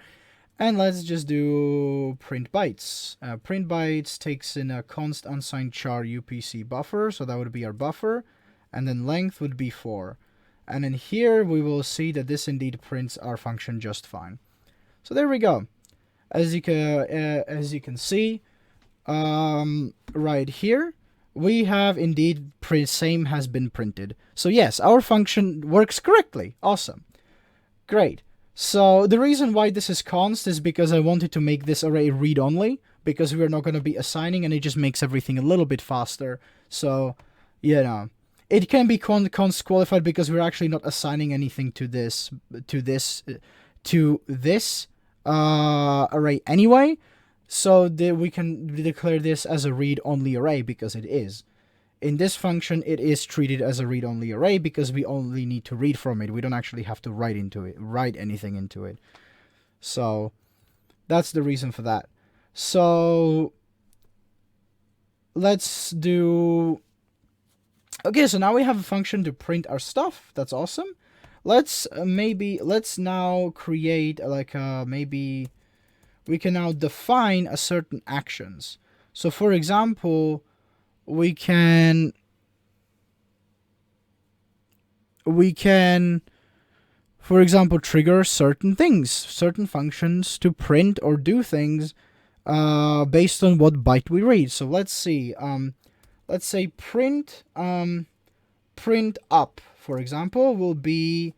And let's just do print bytes. Print bytes takes in a const unsigned char UPC buffer, so that would be our buffer, and then length would be 4. And then here we will see that this indeed prints our function just fine. So there we go. As you can see, right here, we have indeed same has been printed. So yes, our function works correctly. Awesome. Great. So the reason why this is const is because I wanted to make this array read-only, because we're not going to be assigning, and it just makes everything a little bit faster. So, you know, it can be const qualified because we're actually not assigning anything to this array anyway. So we can declare this as a read-only array because it is. In this function, it is treated as a read-only array because we only need to read from it. We don't actually have to write anything into it. So that's the reason for that. So let's do... Okay, so now we have a function to print our stuff. That's awesome. Let's now create maybe we can now define a certain actions. So for example, we can, for example, trigger certain things, certain functions to print or do things based on what byte we read. So let's see. Let's say print up, for example, will be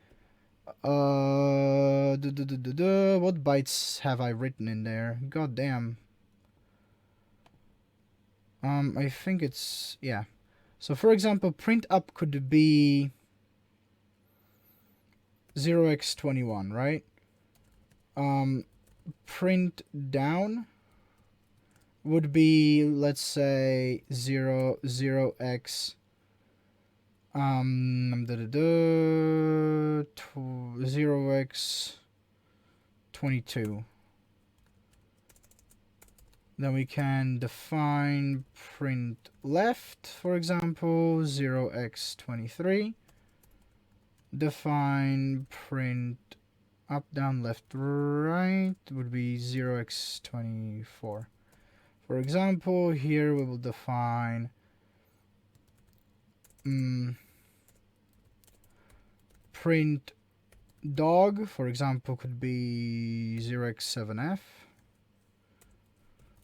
what bytes have I written in there? God damn. I think it's, yeah. So for example, print up could be 0x21, right? Print down would be, let's say, 0x 0x22. Then we can define print left, for example, 0x23. Define print up, down, left, right would be 0x24. For example, here we will define print dog, for example, could be 0x7f.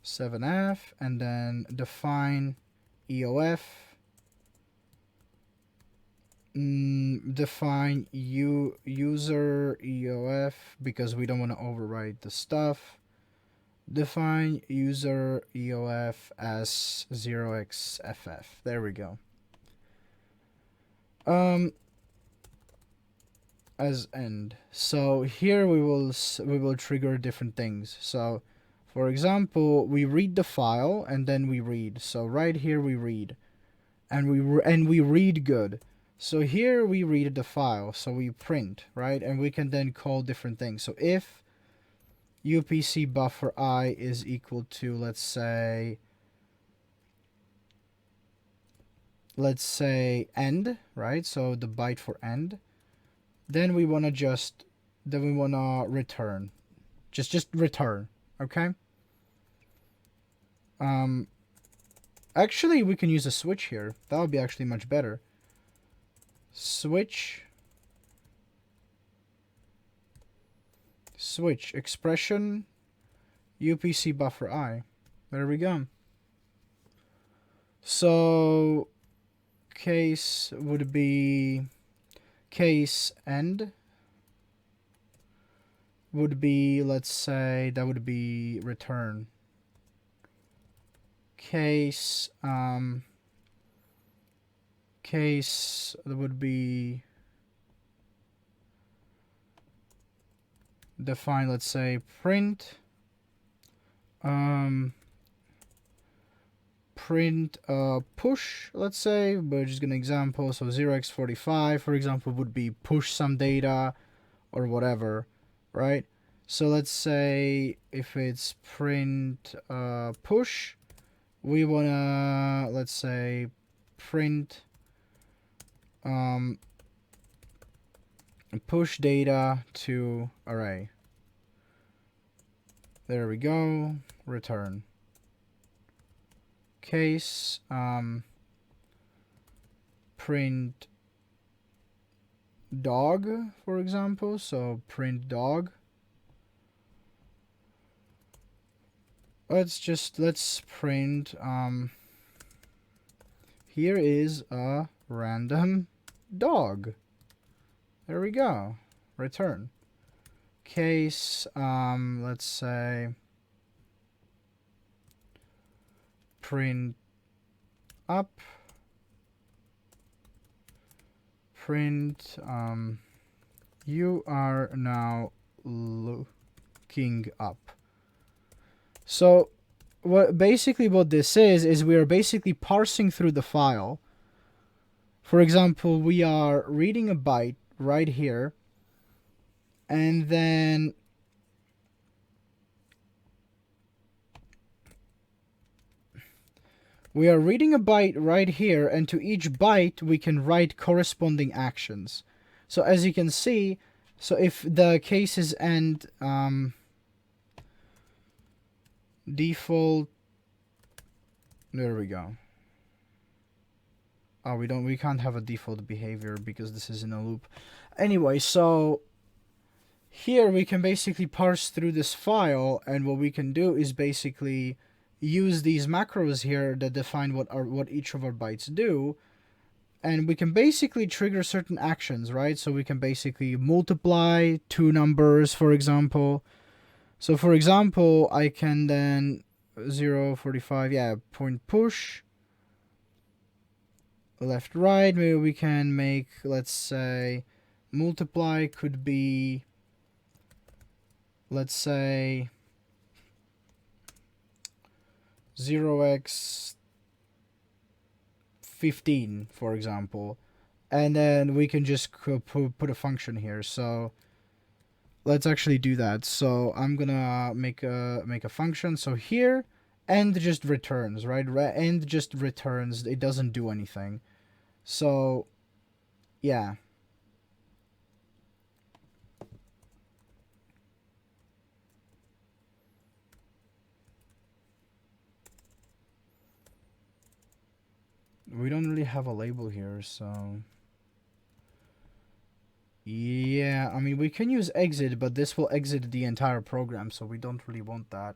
7f, and then define EOF, define user EOF because we don't want to overwrite the stuff. Define user EOF as 0xff. There we go. As end. So here we will trigger different things. So for example, we read the file and then we read. So right here we read, and we read good. So here we read the file, so we print, right? And we can then call different things. So if UPC buffer I is equal to, let's say end, right? So the byte for end. Then we wanna return, just return, okay? Actually, we can use a switch here. That would be actually much better. Switch expression UPC buffer I. There we go. So case would be case end would be, let's say, that would be return. Case that would be define, let's say, print push, let's say. We're just gonna example, so 0x45, for example, would be push some data or whatever, right? So let's say if it's print push, we wanna, let's say, print push data to array. There we go. Return. Case print dog, for example. So print dog. Let's print here is a random dog. There we go. Return. Case let's say print up, print you are now looking up. So what this is we are basically parsing through the file. For example, we are reading a byte right here, and then we are reading a byte right here, and to each byte we can write corresponding actions. So as you can see, so if the cases end default, there we go. Oh, we can't have a default behavior because this is in a loop. Anyway, so here we can basically parse through this file, and what we can do is basically use these macros here that define what each of our bytes do, and we can basically trigger certain actions, right? So we can basically multiply two numbers, for example. So for example, I can then 045, yeah, point push left right. Maybe we can make, let's say, multiply could be, let's say 0x 15, for example, and then we can just put a function here. So let's actually do that. So I'm gonna make a function. So here, end just returns, right? End just returns. It doesn't do anything. So yeah. We don't really have a label here, so yeah, I mean we can use exit, but this will exit the entire program, so we don't really want that.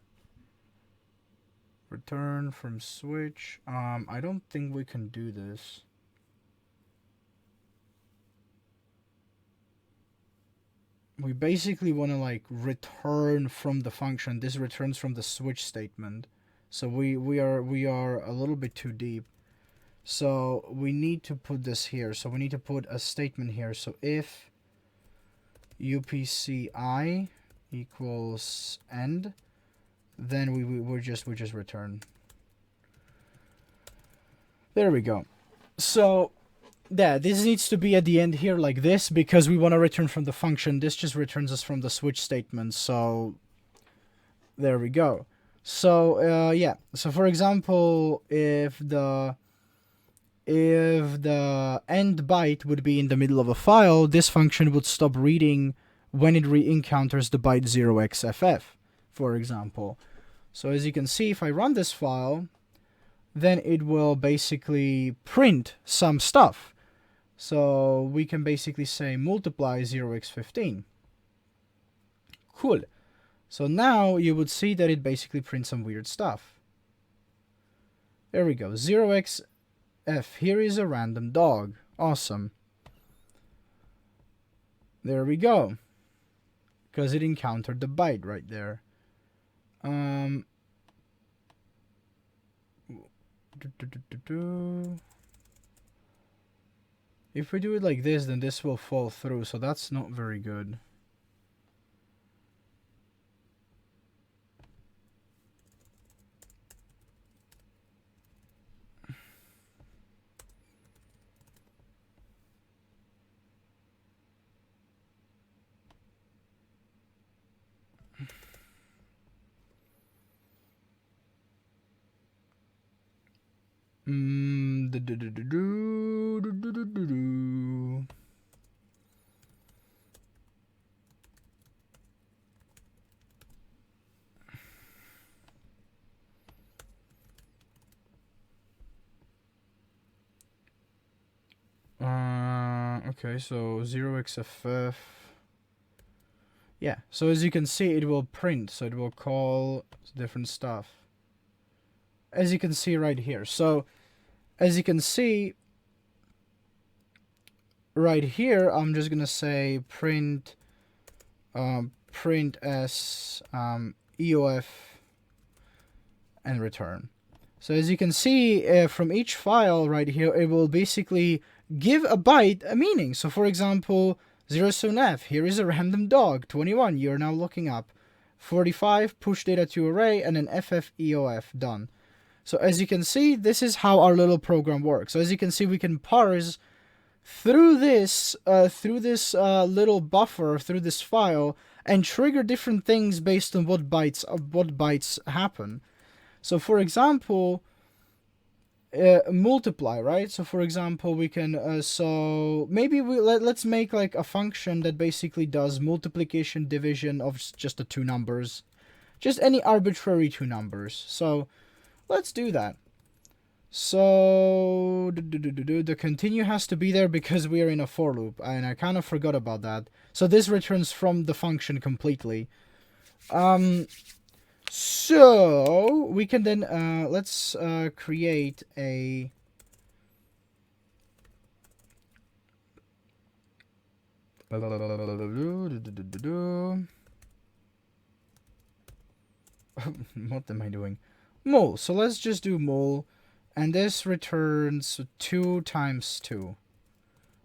Return from switch. I don't think we can do this. We basically want to like return from the function. This returns from the switch statement. So we are a little bit too deep. So we need to put this here. So we need to put a statement here. So if upci equals end, then we just return. There we go. So yeah, this needs to be at the end here like this because we want to return from the function. This just returns us from the switch statement. So there we go. So yeah. So for example, if the end byte would be in the middle of a file, this function would stop reading when it re-encounters the byte 0xff, for example. So as you can see, if I run this file, then it will basically print some stuff. So we can basically say multiply 0x15. Cool. So now you would see that it basically prints some weird stuff. There we go. 0xf. Here is a random dog. Awesome. There we go. Because it encountered the byte right there. If we do it like this, then this will fall through, so that's not very good. Okay, so 0xff. Yeah, so as you can see, it will print, so it will call different stuff. As you can see right here. So, as you can see right here, I'm just gonna say print print as EOF and return. So as you can see from each file right here, it will basically give a byte a meaning. So for example, 07F, here is a random dog. 21, you're now looking up. 45, push data to array, and then FFEOF, done. So as you can see, this is how our little program works. So as you can see, we can parse through this little buffer, through this file, and trigger different things based on what bytes happen. So for example, multiply, right? So for example, we can so maybe let's make like a function that basically does multiplication, division of just the two numbers, just any arbitrary two numbers. So let's do that. So the continue has to be there because we are in a for loop, and I kind of forgot about that. So this returns from the function completely. So we can then let's create a what am I doing? Mul. So let's just do mul. And this returns 2 times 2.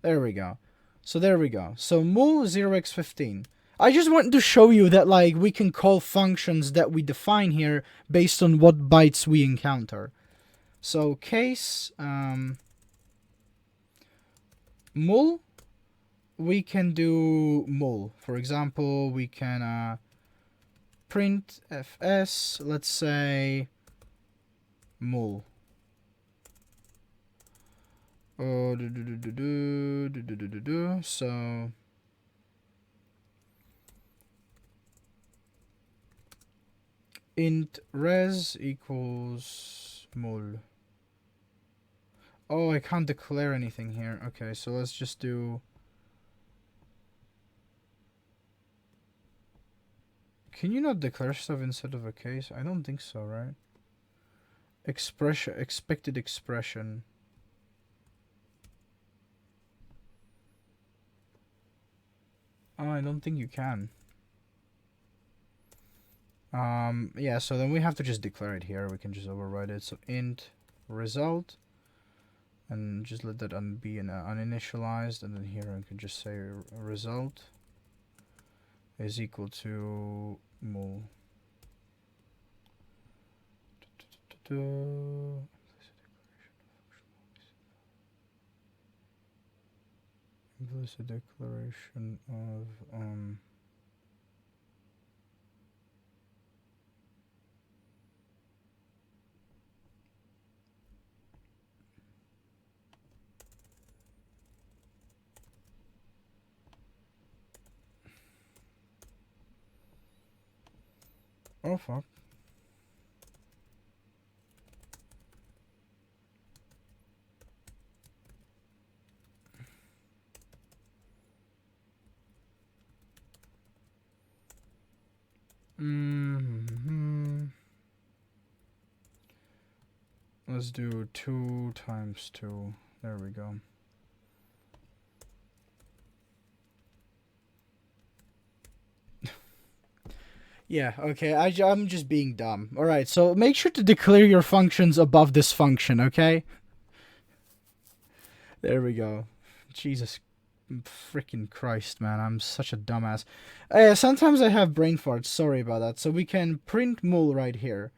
There we go. So there we go. So mul 0x15. I just wanted to show you that like we can call functions that we define here based on what bytes we encounter. So case mul, we can do mul. For example, we can print fs, let's say mul. Oh, so int res equals mul. Oh, I can't declare anything here. Okay, so let's just do. Can you not declare stuff instead of a case? I don't think so, right? Expression, expected expression. Oh, I don't think you can. Yeah, so then we have to just declare it here. We can just override it. So int result, and just let that be uninitialized, and then here I can just say result is equal to mul. Implicit declaration of oh fuck. Let's do 2 times 2. There we go. Yeah, okay, I'm just being dumb. Alright, so make sure to declare your functions above this function, okay? There we go. Jesus freaking Christ, man, I'm such a dumbass. Sometimes I have brain farts, sorry about that. So we can print mul right here.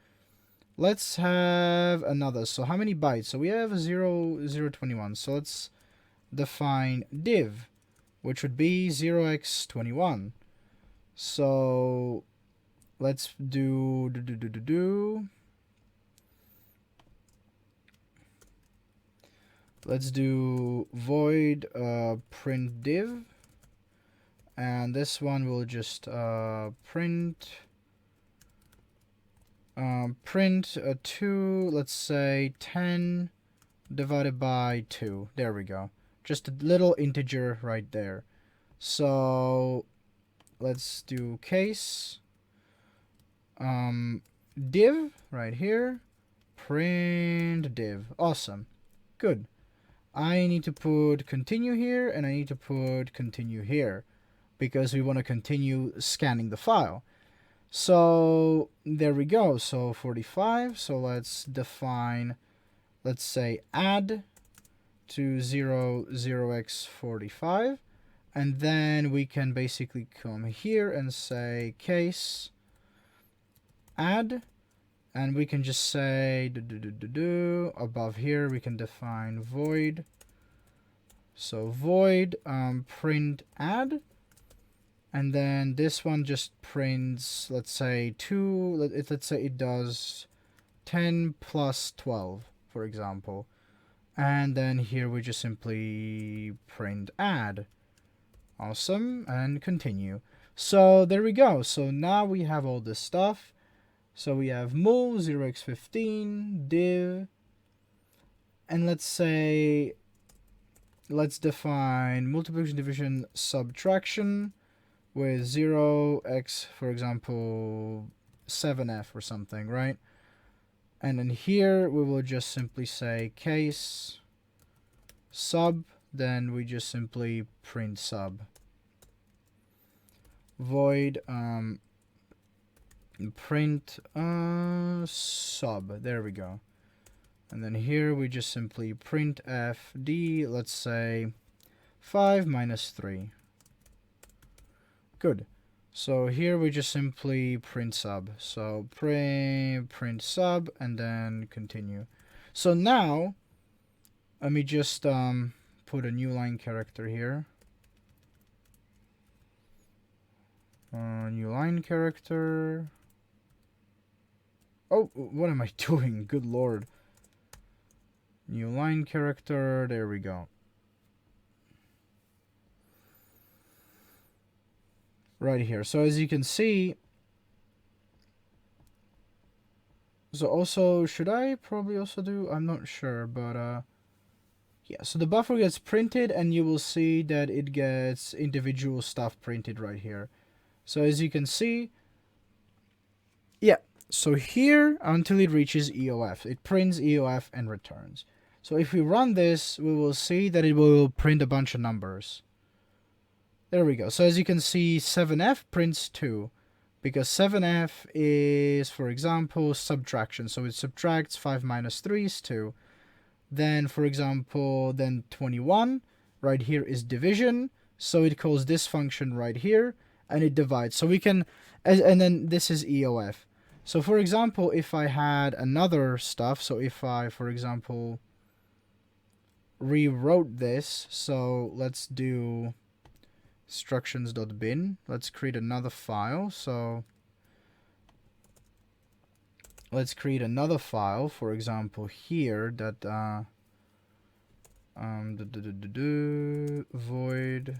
Let's have another. So how many bytes? So we have 021. So let's define div, which would be 0x21. So let's do let's do void print div, and this one will just print 2, let's say 10 divided by 2. There we go. just a little integer right there. So let's do case div right here, print div. Awesome. Good. I need to put continue here, and I need to put continue here because we want to continue scanning the file. So there we go. So 45. So let's define, let's say add to 0x45, and then we can basically come here and say case add, and we can just say above here we can define void. So void print add, and then this one just prints, let's say 2, let's say it does 10 plus 12, for example. And then here we just simply print add. Awesome, and continue. So there we go. So now we have all this stuff. So we have mul 0x15 div, and let's say let's define multiplication division subtraction with 0x, for example 7f or something, right? And then here we will just simply say case sub, then we just simply print sub. Void print sub. There we go. And then here we just simply print fd, let's say 5 minus 3. Good. So here we just simply print sub. So print sub, and then continue. So now let me just put a new line character here. New line character. Oh, what am I doing? Good lord. New line character. There we go. Right here. So as you can see, so also, should I probably also do, I'm not sure, but yeah, so the buffer gets printed, and you will see that it gets individual stuff printed right here. So as you can see, yeah, so here until it reaches EOF, it prints EOF and returns. So if we run this, we will see that it will print a bunch of numbers. There we go. So as you can see, 7f prints 2, because 7f is, for example, subtraction. So it subtracts 5 minus 3 is 2. Then, for example, then 21 right here is division. So it calls this function right here, and it divides. So we can, and then this is EOF. So for example, if I had another stuff, so if I, for example, rewrote this, so let's do instructions.bin. Let's create another file. So let's create another file, for example, here that void.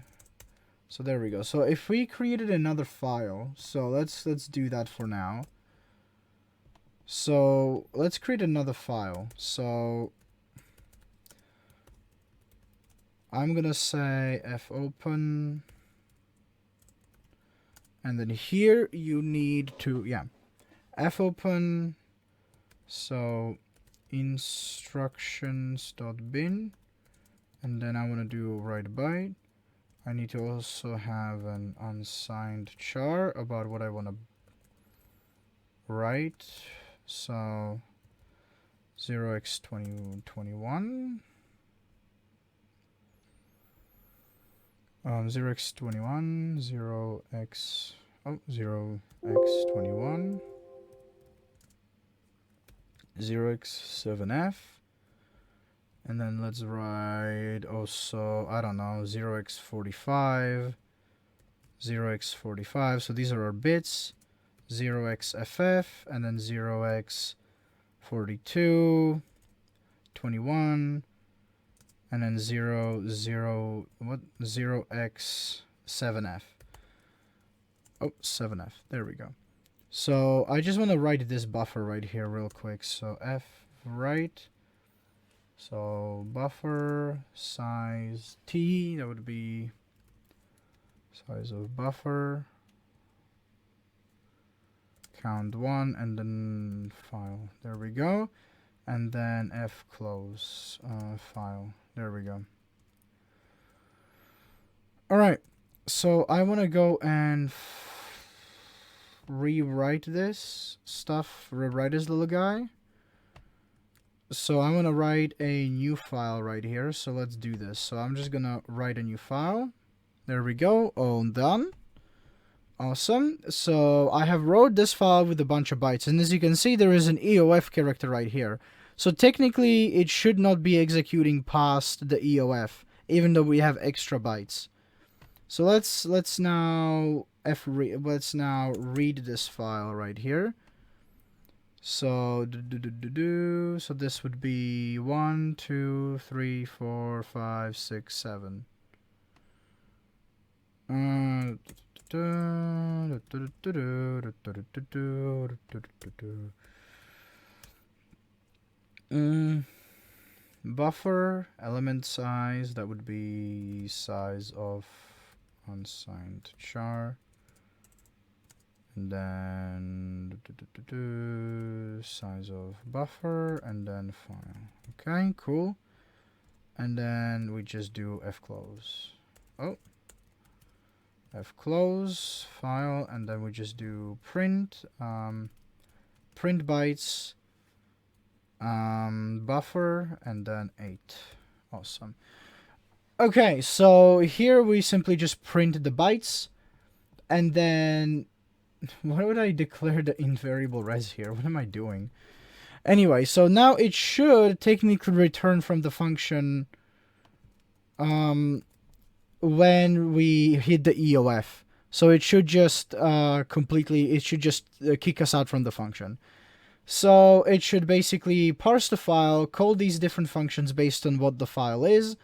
So there we go. So if we created another file, so let's do that for now. So let's create another file. So I'm gonna say fopen, and then here you need to, yeah, fopen, so instructions.bin, and then I want to do write byte. I need to also have an unsigned char about what I want to write. So 0x21, 0x21, 0x21, 0x7f, and then let's write also, I don't know, 0x45, 0x45. So these are our bits, 0xff, and then 0x42, 21, and then 0x7f. Oh, 7f. There we go. So I just want to write this buffer right here real quick. So f write So buffer size t, that would be size of buffer, count 1, and then file. There we go. And then f close file. There we go. Alright, so I want to go and rewrite this stuff, rewrite this little guy. So I'm going to write a new file right here. So let's do this. So I'm just going to write a new file. There we go. All done. Awesome. So I have wrote this file with a bunch of bytes. And as you can see, there is an EOF character right here. So technically, it should not be executing past the EOF, even though we have extra bytes. So let's now read this file right here. So so this would be 1, 2, 3, 4, 5, 6, 7. Buffer element size, that would be size of unsigned char, and then size of buffer, and then file. Okay, cool. And then we just do f close. F close file, and then we just do print print bytes buffer, and then 8. Awesome. Okay, so here we simply just print the bytes, and then why would I declare the invariable res here? What am I doing? Anyway, so now it should technically return from the function when we hit the EOF. So it should just kick us out from the function. So it should basically parse the file, call these different functions based on what the file is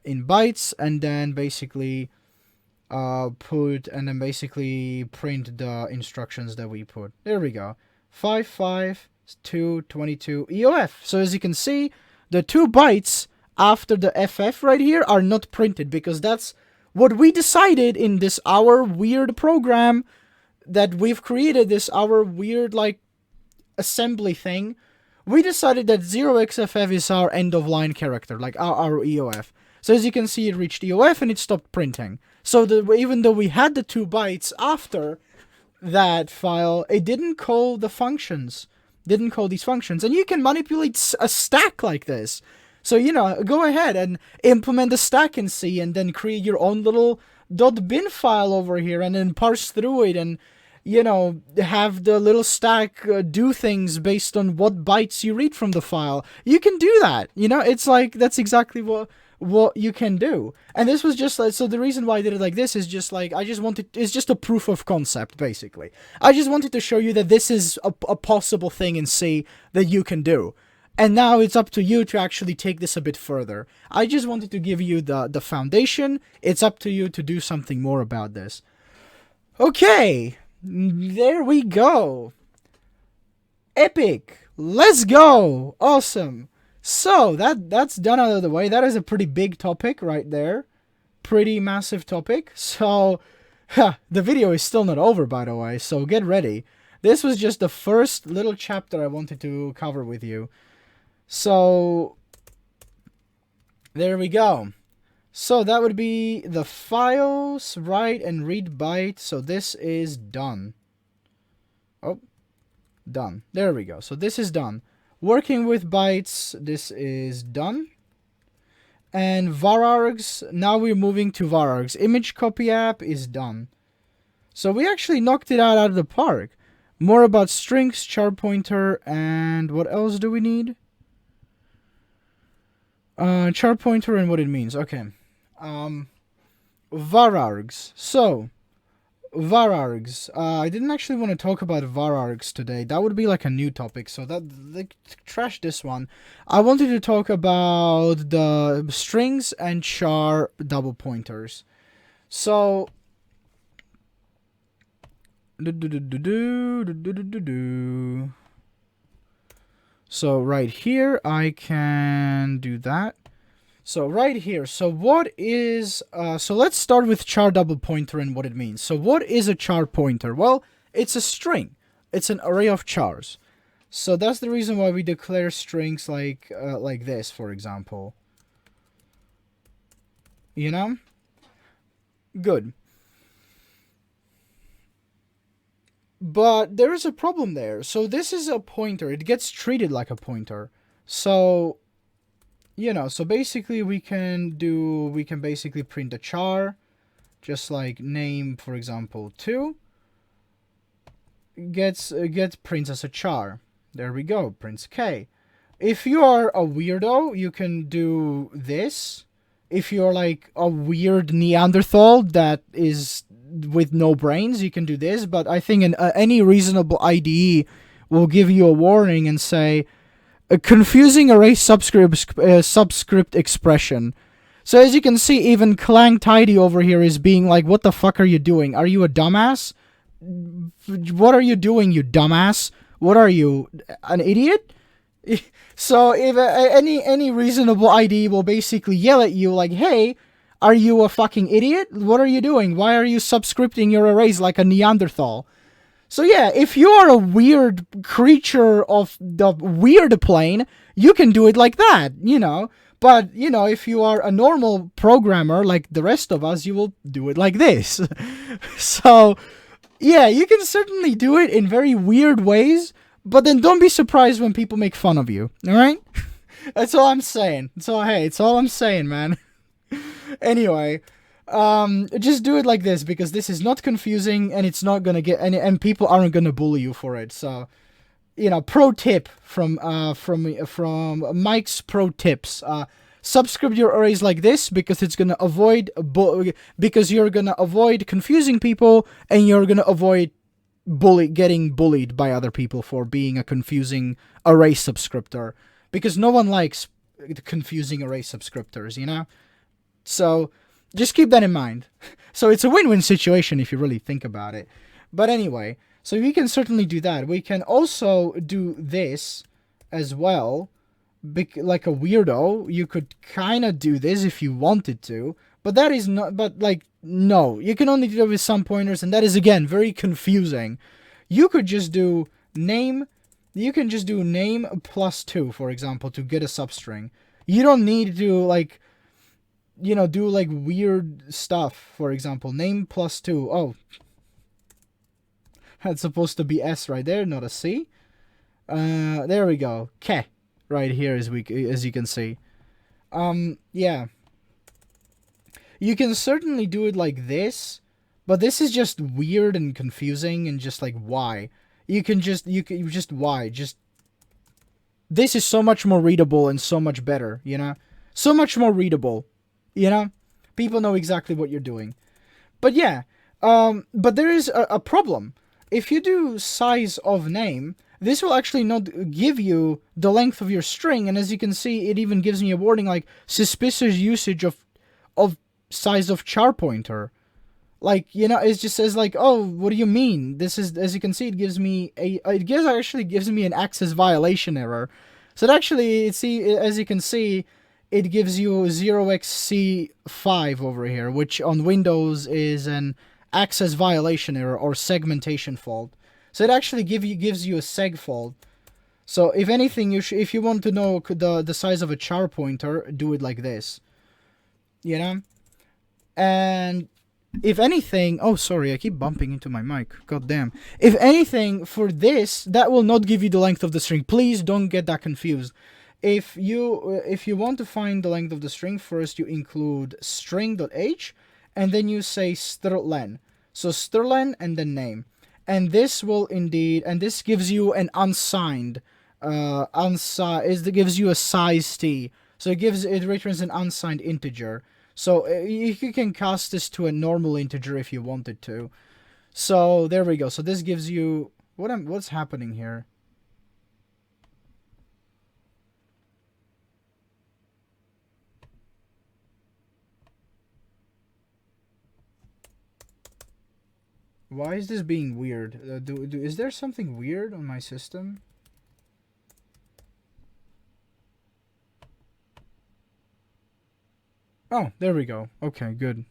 in bytes, and then basically print the instructions that we put. There we go. 5522 EOF. So as you can see, the 2 bytes after the FF right here are not printed, because that's what we decided in this our weird program that we've created, this our weird like assembly thing. We decided that 0xFF is our end of line character, like our EOF. So as you can see, it reached EOF and it stopped printing. So even though we had the 2 bytes after that file, it didn't call the functions, didn't call these functions. And you can manipulate a stack like this. So, you know, go ahead and implement the stack in C, and then create your own little .bin file over here, and then parse through it, and, you know, have the little stack do things based on what bytes you read from the file. You can do that. You know, it's like, that's exactly what you can do. And this was just like, so the reason why I did it like this is just like, it's just a proof of concept, basically. I just wanted to show you that this is a possible thing in C that you can do. And now it's up to you to actually take this a bit further. I just wanted to give you the foundation. It's up to you to do something more about this. Okay, there we go. Epic. Let's go. Awesome. So that's done out of the way. That is a pretty big topic right there. Pretty massive topic. So the video is still not over, by the way, so get ready. This was just the first little chapter I wanted to cover with you. So there we go. So that would be the files, write and read byte. So this is done. Oh, done. There we go. So this is done. Working with bytes, this is done. And varargs, now we're moving to varargs. Image copy app is done. So we actually knocked it out of the park. More about strings, char pointer, and what else do we need? Char pointer and what it means. Okay. Varargs. So, varargs. I didn't actually want to talk about varargs today. That would be like a new topic, so trash this one. I wanted to talk about the strings and char double pointers. So, So right here, I can do that. So right here, so what is, so let's start with char double pointer and what it means. So what is a char pointer? Well, it's a string. It's an array of chars. So that's the reason why we declare strings like this, for example. You know? Good. But there is a problem there. So this is a pointer. It gets treated like a pointer. So, you know, so basically we can basically print a char, just like name, for example, 2, gets prints as a char. There we go, prints K. If you are a weirdo, you can do this. If you're like a weird Neanderthal that is with no brains, you can do this. But I think any reasonable IDE will give you a warning and say, a confusing array subscript expression. So as you can see, even Clang Tidy over here is being like, what the fuck are you doing? Are you a dumbass? What are you doing, you dumbass? What are you, an idiot? So if any reasonable ID will basically yell at you like, hey, are you a fucking idiot? What are you doing? Why are you subscripting your arrays like a Neanderthal? So yeah, if you are a weird creature of the weird plane, you can do it like that, you know. But, you know, if you are a normal programmer like the rest of us, you will do it like this. So, yeah, you can certainly do it in very weird ways, but then don't be surprised when people make fun of you, alright? That's all I'm saying. So, hey, it's all I'm saying, man. Anyway, just do it like this, because this is not confusing, and it's not gonna get and people aren't gonna bully you for it. So, you know, pro tip from Mike's pro tips. Subscript your arrays like this, because it's gonna avoid because you're gonna avoid confusing people, and you're gonna avoid getting bullied by other people for being a confusing array subscriptor, because no one likes confusing array subscriptors, you know. So just keep that in mind. So it's a win-win situation if you really think about it. But anyway, so we can certainly do that. We can also do this as well. Like a weirdo, you could kind of do this if you wanted to. But that is not, but like, no. You can only do it with some pointers, and that is, again, very confusing. You could just do name. You can just do name plus 2, for example, to get a substring. You don't need to, like, you know, do like weird stuff. For example, name plus 2. Oh, that's supposed to be S right there, not a C. There we go. K right here, as you can see. Yeah. You can certainly do it like this, but this is just weird and confusing, and just like, why? You can just why? Just, this is so much more readable and so much better, you know? So much more readable. You know, people know exactly what you're doing. But yeah, but there is a problem. If you do size of name, this will actually not give you the length of your string. And as you can see, it even gives me a warning like suspicious usage of size of char pointer. Like, you know, it just says like, oh, what do you mean? This is, as you can see, it gives me actually gives me an access violation error. So it actually, as you can see, it gives you 0xC5 over here, which on Windows is an access violation error or segmentation fault. So it actually gives you a seg fault. So if anything, if you want to know the size of a char pointer, do it like this. You know? And if anything, oh sorry, I keep bumping into my mic. God damn. If anything, for this, that will not give you the length of the string. Please don't get that confused. If you want to find the length of the string, first you include string.h, and then you say strlen. So strlen and then name. And this will indeed, and this gives you an unsigned, it gives you a size t. So it returns an unsigned integer. So you can cast this to a normal integer if you wanted to. So there we go. So this gives you, what's happening here? Why is this being weird? Is there something weird on my system? Oh, there we go. Okay, good.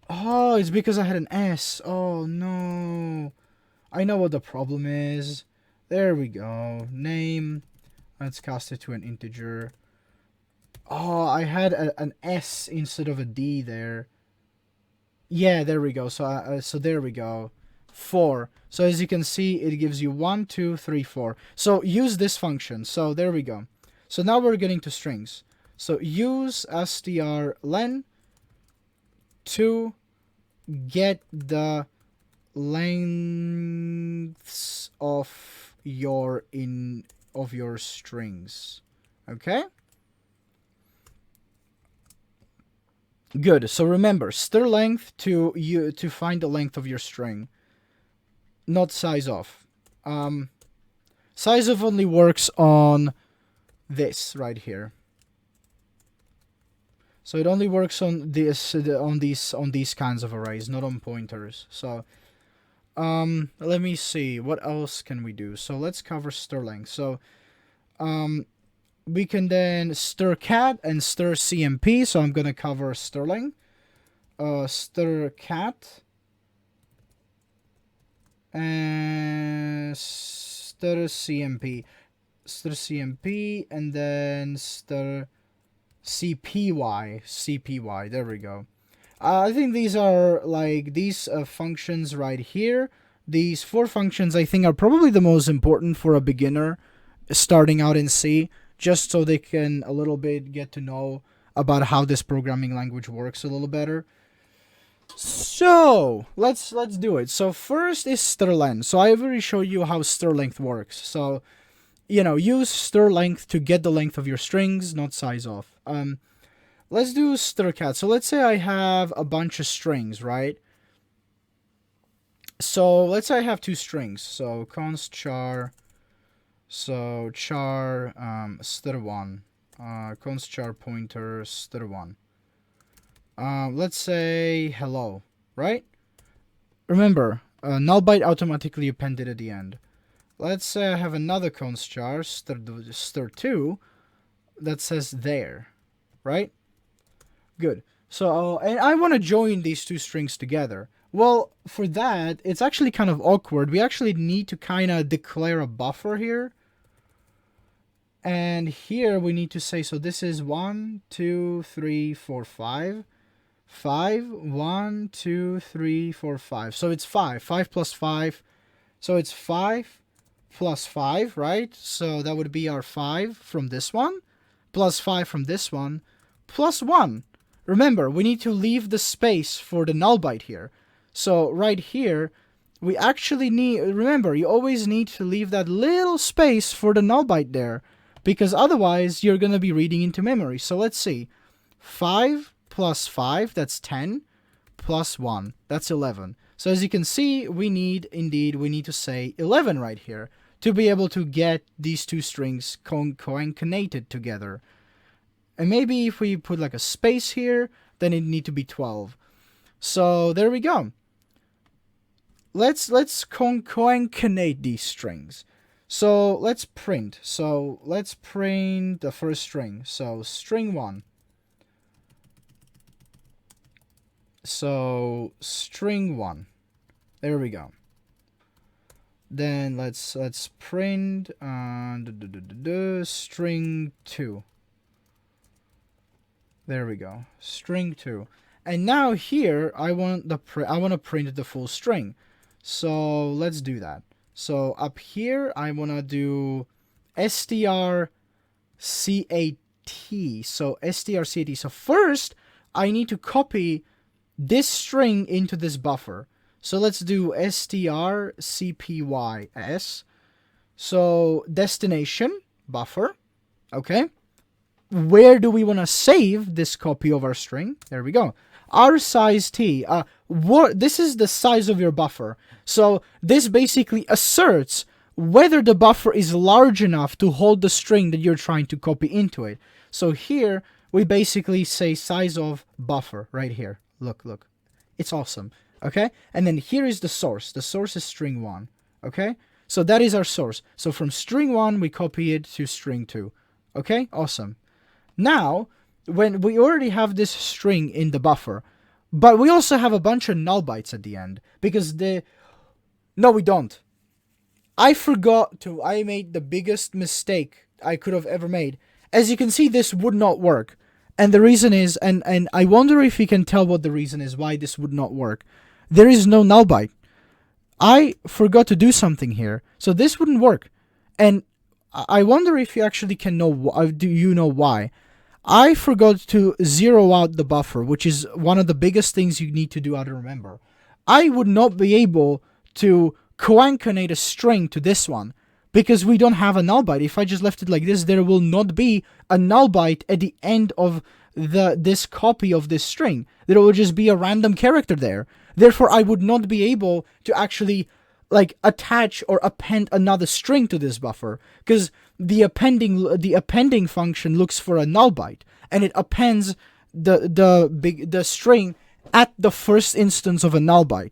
Oh, it's because I had an S. Oh, no. I know what the problem is. There we go. Name. Let's cast it to an integer. Oh, I had an S instead of a D there. Yeah, there we go. So there we go. 4. So as you can see, it gives you 1, 2, 3, 4. So use this function. So there we go. So now we're getting to strings. So use strlen to get the lengths of your strings. Okay? Good. So remember, stir length to find the length of your string, not size of. Size of only works on this right here. So it only works on this on these kinds of arrays, not on pointers. So let me see, what else can we do? So let's cover stir length. So we can then stir cat and stir CMP. So I'm gonna cover stirling, stir cat, and stir CMP, and then stir CPY. There we go. I think these are like these functions right here. These 4 functions I think are probably the most important for a beginner starting out in C, just so they can a little bit get to know about how this programming language works a little better. So let's do it. So first is strlen. So I already showed you how stir length works. So use stir length to get the length of your strings, not size of. Let's do stir cat. So let's say I have a bunch of strings, right? So let's say I have 2 strings. So const char. So char stir 1. Const char pointer stir 1. Let's say hello, right? Remember, null byte automatically appended at the end. Let's say I have another const char stir 2 that says there, right? Good. So, and I want to join these 2 strings together. Well, for that, it's actually kind of awkward. We actually need to kind of declare a buffer here. And here we need to say, so this is 1, 2, 3, 4, 5. 5, 1, 2, 3, 4, 5. So it's 5. 5 plus 5. So it's 5 plus 5, right? So that would be our 5 from this one, plus 5 from this one, plus 1. Remember, we need to leave the space for the null byte here. So right here, we actually need, remember, you always need to leave that little space for the null byte there, because otherwise you're going to be reading into memory. So let's see. 5 plus 5, that's 10, plus 1, that's 11. So as you can see, we need to say 11 right here to be able to get these 2 strings concatenated together. And maybe if we put like a space here, then it need to be 12. So there we go. Let's concatenate these strings. So let's print. So let's print the first string. So string 1. So string 1. There we go. Then let's print string 2. There we go. String 2. And now here I want to print the full string. So let's do that. So up here I want to do strcat. So strcat. So first I need to copy this string into this buffer. So let's do strcpys. So destination buffer. Okay. Where do we want to save this copy of our string? There we go. Our size t. This is the size of your buffer. So this basically asserts whether the buffer is large enough to hold the string that you're trying to copy into it. So here we basically say size of buffer right here. Look. It's awesome. Okay? And then here is the source. The source is string 1. Okay? So that is our source. So from string 1 we copy it to string 2. Okay? Awesome. Now, when we already have this string in the buffer, but we also have a bunch of null bytes at the end because no, we don't. I made the biggest mistake I could have ever made. As you can see, this would not work. And the reason is, and I wonder if you can tell what the reason is why this would not work. There is no null byte. I forgot to do something here, so this wouldn't work. And I wonder if you actually can know, do you know why? I forgot to zero out the buffer, which is one of the biggest things you need to do how to remember. I would not be able to concatenate a string to this one because we don't have a null byte. If I just left it like this, there will not be a null byte at the end of this copy of this string. There will just be a random character there. Therefore, I would not be able to actually like attach or append another string to this buffer because the appending function looks for a null byte and it appends the string at the first instance of a null byte,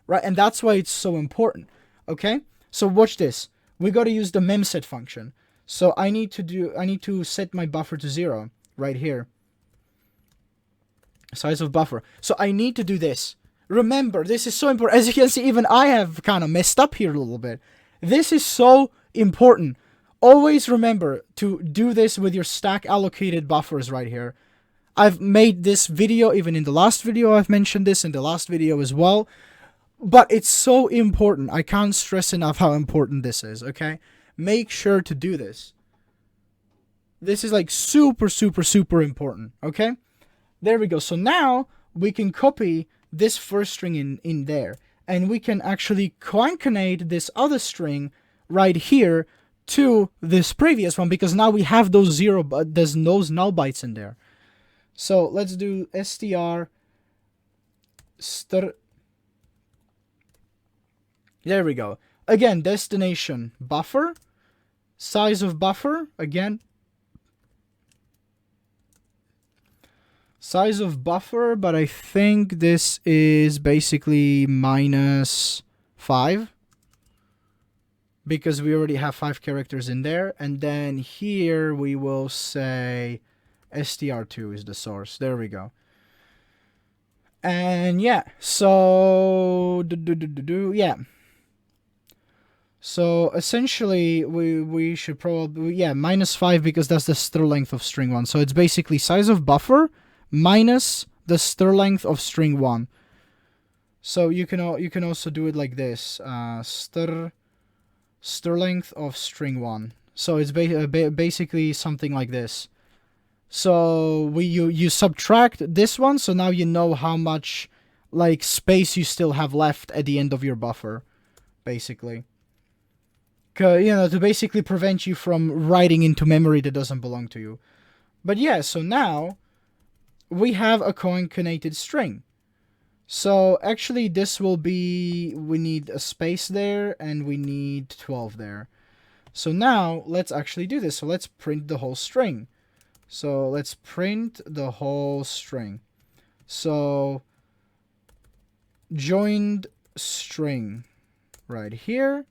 right? And that's why it's so important. Okay, so watch this. We got to use the memset function. So I need to set my buffer to 0 right here. Size of buffer. So I need to do this. Remember, this is so important. As you can see, even I have kind of messed up here a little bit. This is so important. Always remember to do this with your stack allocated buffers right here. I've made this video, even in the last video, I've mentioned this in the last video as well. But it's so important. I can't stress enough how important this is, okay? Make sure to do this. This is like super, super, super important, okay? There we go. So now we can copy this first string in there. And we can actually concatenate this other string right here to this previous one because now we have those there's those null bytes in there. So let's do str there we go. Again, destination buffer, size of buffer, again. Size of buffer, but I think this is basically -5 because we already have 5 characters in there. And then here we will say str2 is the source. There we go. And yeah, so yeah. So essentially, we should probably, yeah, -5 because that's the str length of string 1. So it's basically size of buffer minus the str length of string 1. So you can also do it like this, str length of string 1. So it's basically something like this. So you subtract this one, so now you know how much like space you still have left at the end of your buffer, basically. To basically prevent you from writing into memory that doesn't belong to you. But yeah, so now we have a concatenated string. So actually this will be, we need a space there and we need 12 there. So now let's actually do this. So let's print the whole string. So let's print the whole string. So joined string right here.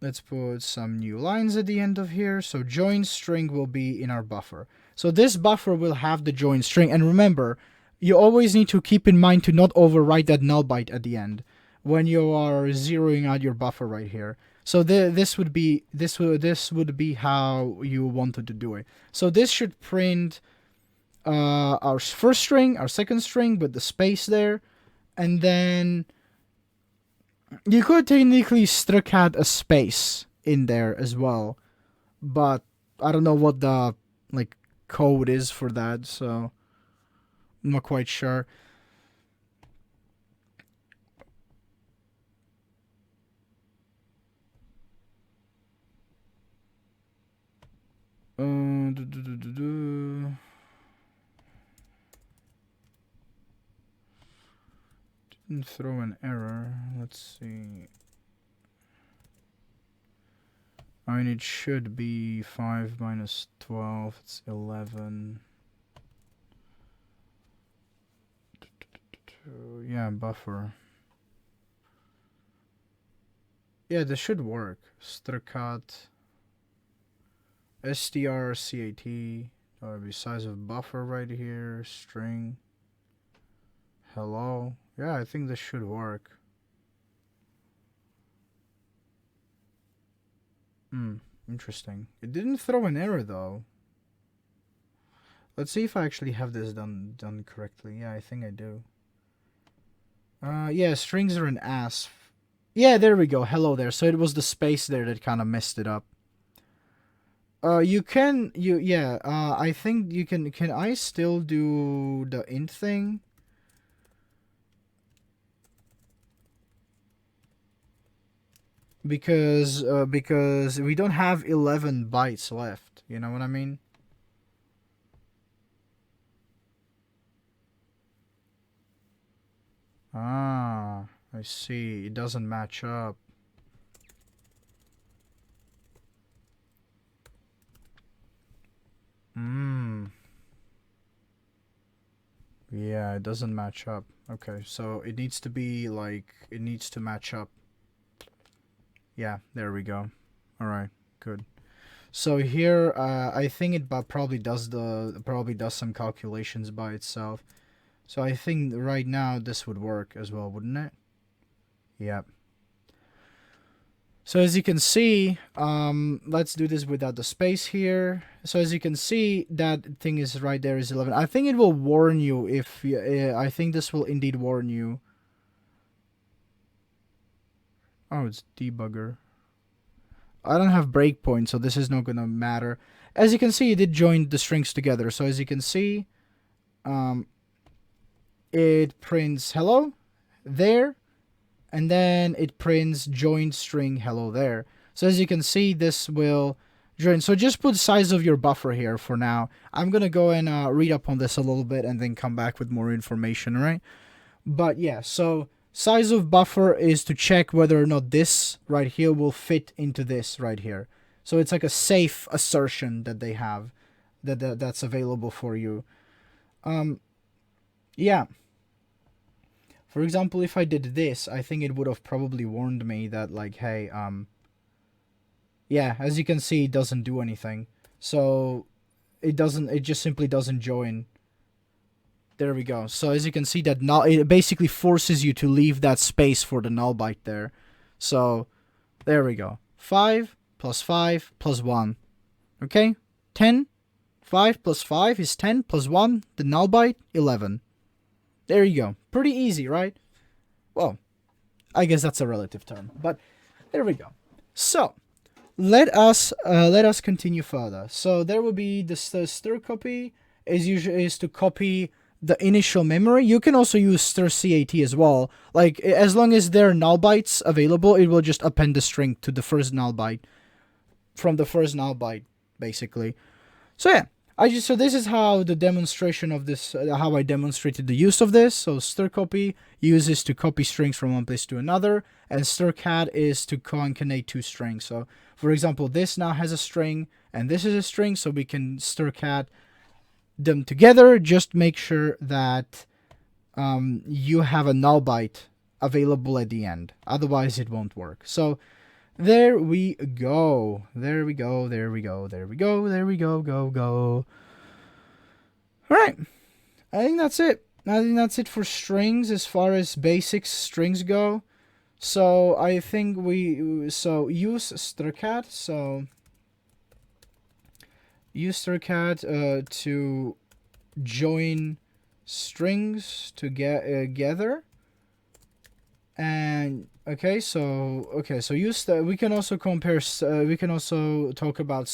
Let's put some new lines at the end of here. So join string will be in our buffer. So this buffer will have the join string. And remember, you always need to keep in mind to not overwrite that null byte at the end when you are zeroing out your buffer right here. So this would be how you wanted to do it. So this should print our first string, our second string with the space there, and then you could technically stricat a space in there as well, but I don't know what the code is for that, so I'm not quite sure. Didn't throw an error. Let's see. I mean, it should be 5 minus 12. It's 11. Yeah, buffer. Yeah, this should work. Stricat. strcat, or be size of buffer right here, string, hello. Yeah, I think this should work. Interesting. It didn't throw an error though. Let's see if I actually have this done correctly. Yeah, I think I do. Yeah, strings are an ass. Yeah, there we go. Hello there. So it was the space there that kind of messed it up. I think you can I still do the int thing? Because we don't have 11 bytes left. You know what I mean? Ah, I see. It doesn't match up. Yeah, it doesn't match up. Okay, so it needs to be like, it needs to match up. Yeah, there we go. Alright, good. So here, I think it probably does some calculations by itself. So I think right now this would work as well, wouldn't it? Yep. So as you can see, let's do this without the space here. So as you can see, that thing is right there is 11. I think it will warn you if I think this will indeed warn you. Oh, it's debugger. I don't have breakpoint, so this is not gonna matter. As you can see, it did join the strings together. So as you can see, it prints hello there, and then it prints joined string hello there. So as you can see, this will join. So just put size of your buffer here for now. I'm gonna go and read up on this a little bit and then come back with more information, right? But yeah, so size of buffer is to check whether or not this right here will fit into this right here. So it's like a safe assertion that they have that's available for you. Yeah. For example, if I did this, I think it would have probably warned me that like, hey, yeah, as you can see, it doesn't do anything. So it just simply doesn't join. There we go. So as you can see, that null, it basically forces you to leave that space for the null byte there. So there we go. 5 plus 5 plus 1. Okay? 10. 5 plus 5 is 10 plus 1, the null byte, 11. There you go. Pretty easy, right? Well, I guess that's a relative term, but there we go. So let us continue further. So there will be the stir copy is to copy the initial memory. You can also use strcat as well. Like as long as there are null bytes available, it will just append the string to the first null byte from the first null byte, basically. So yeah. So this is how the demonstration of this, how I demonstrated the use of this. So stir copy uses to copy strings from one place to another, and strcat is to concatenate two strings. So for example, this now has a string and this is a string, so we can strcat them together. Just make sure that you have a null byte available at the end, otherwise it won't work. So there we go. There we go. There we go. There we go. There we go. Go. All right. I think that's it. I think that's it for strings as far as basic strings go. So I think use strcat. So use strcat to join strings together. And okay, so use we can also compare. We can also talk about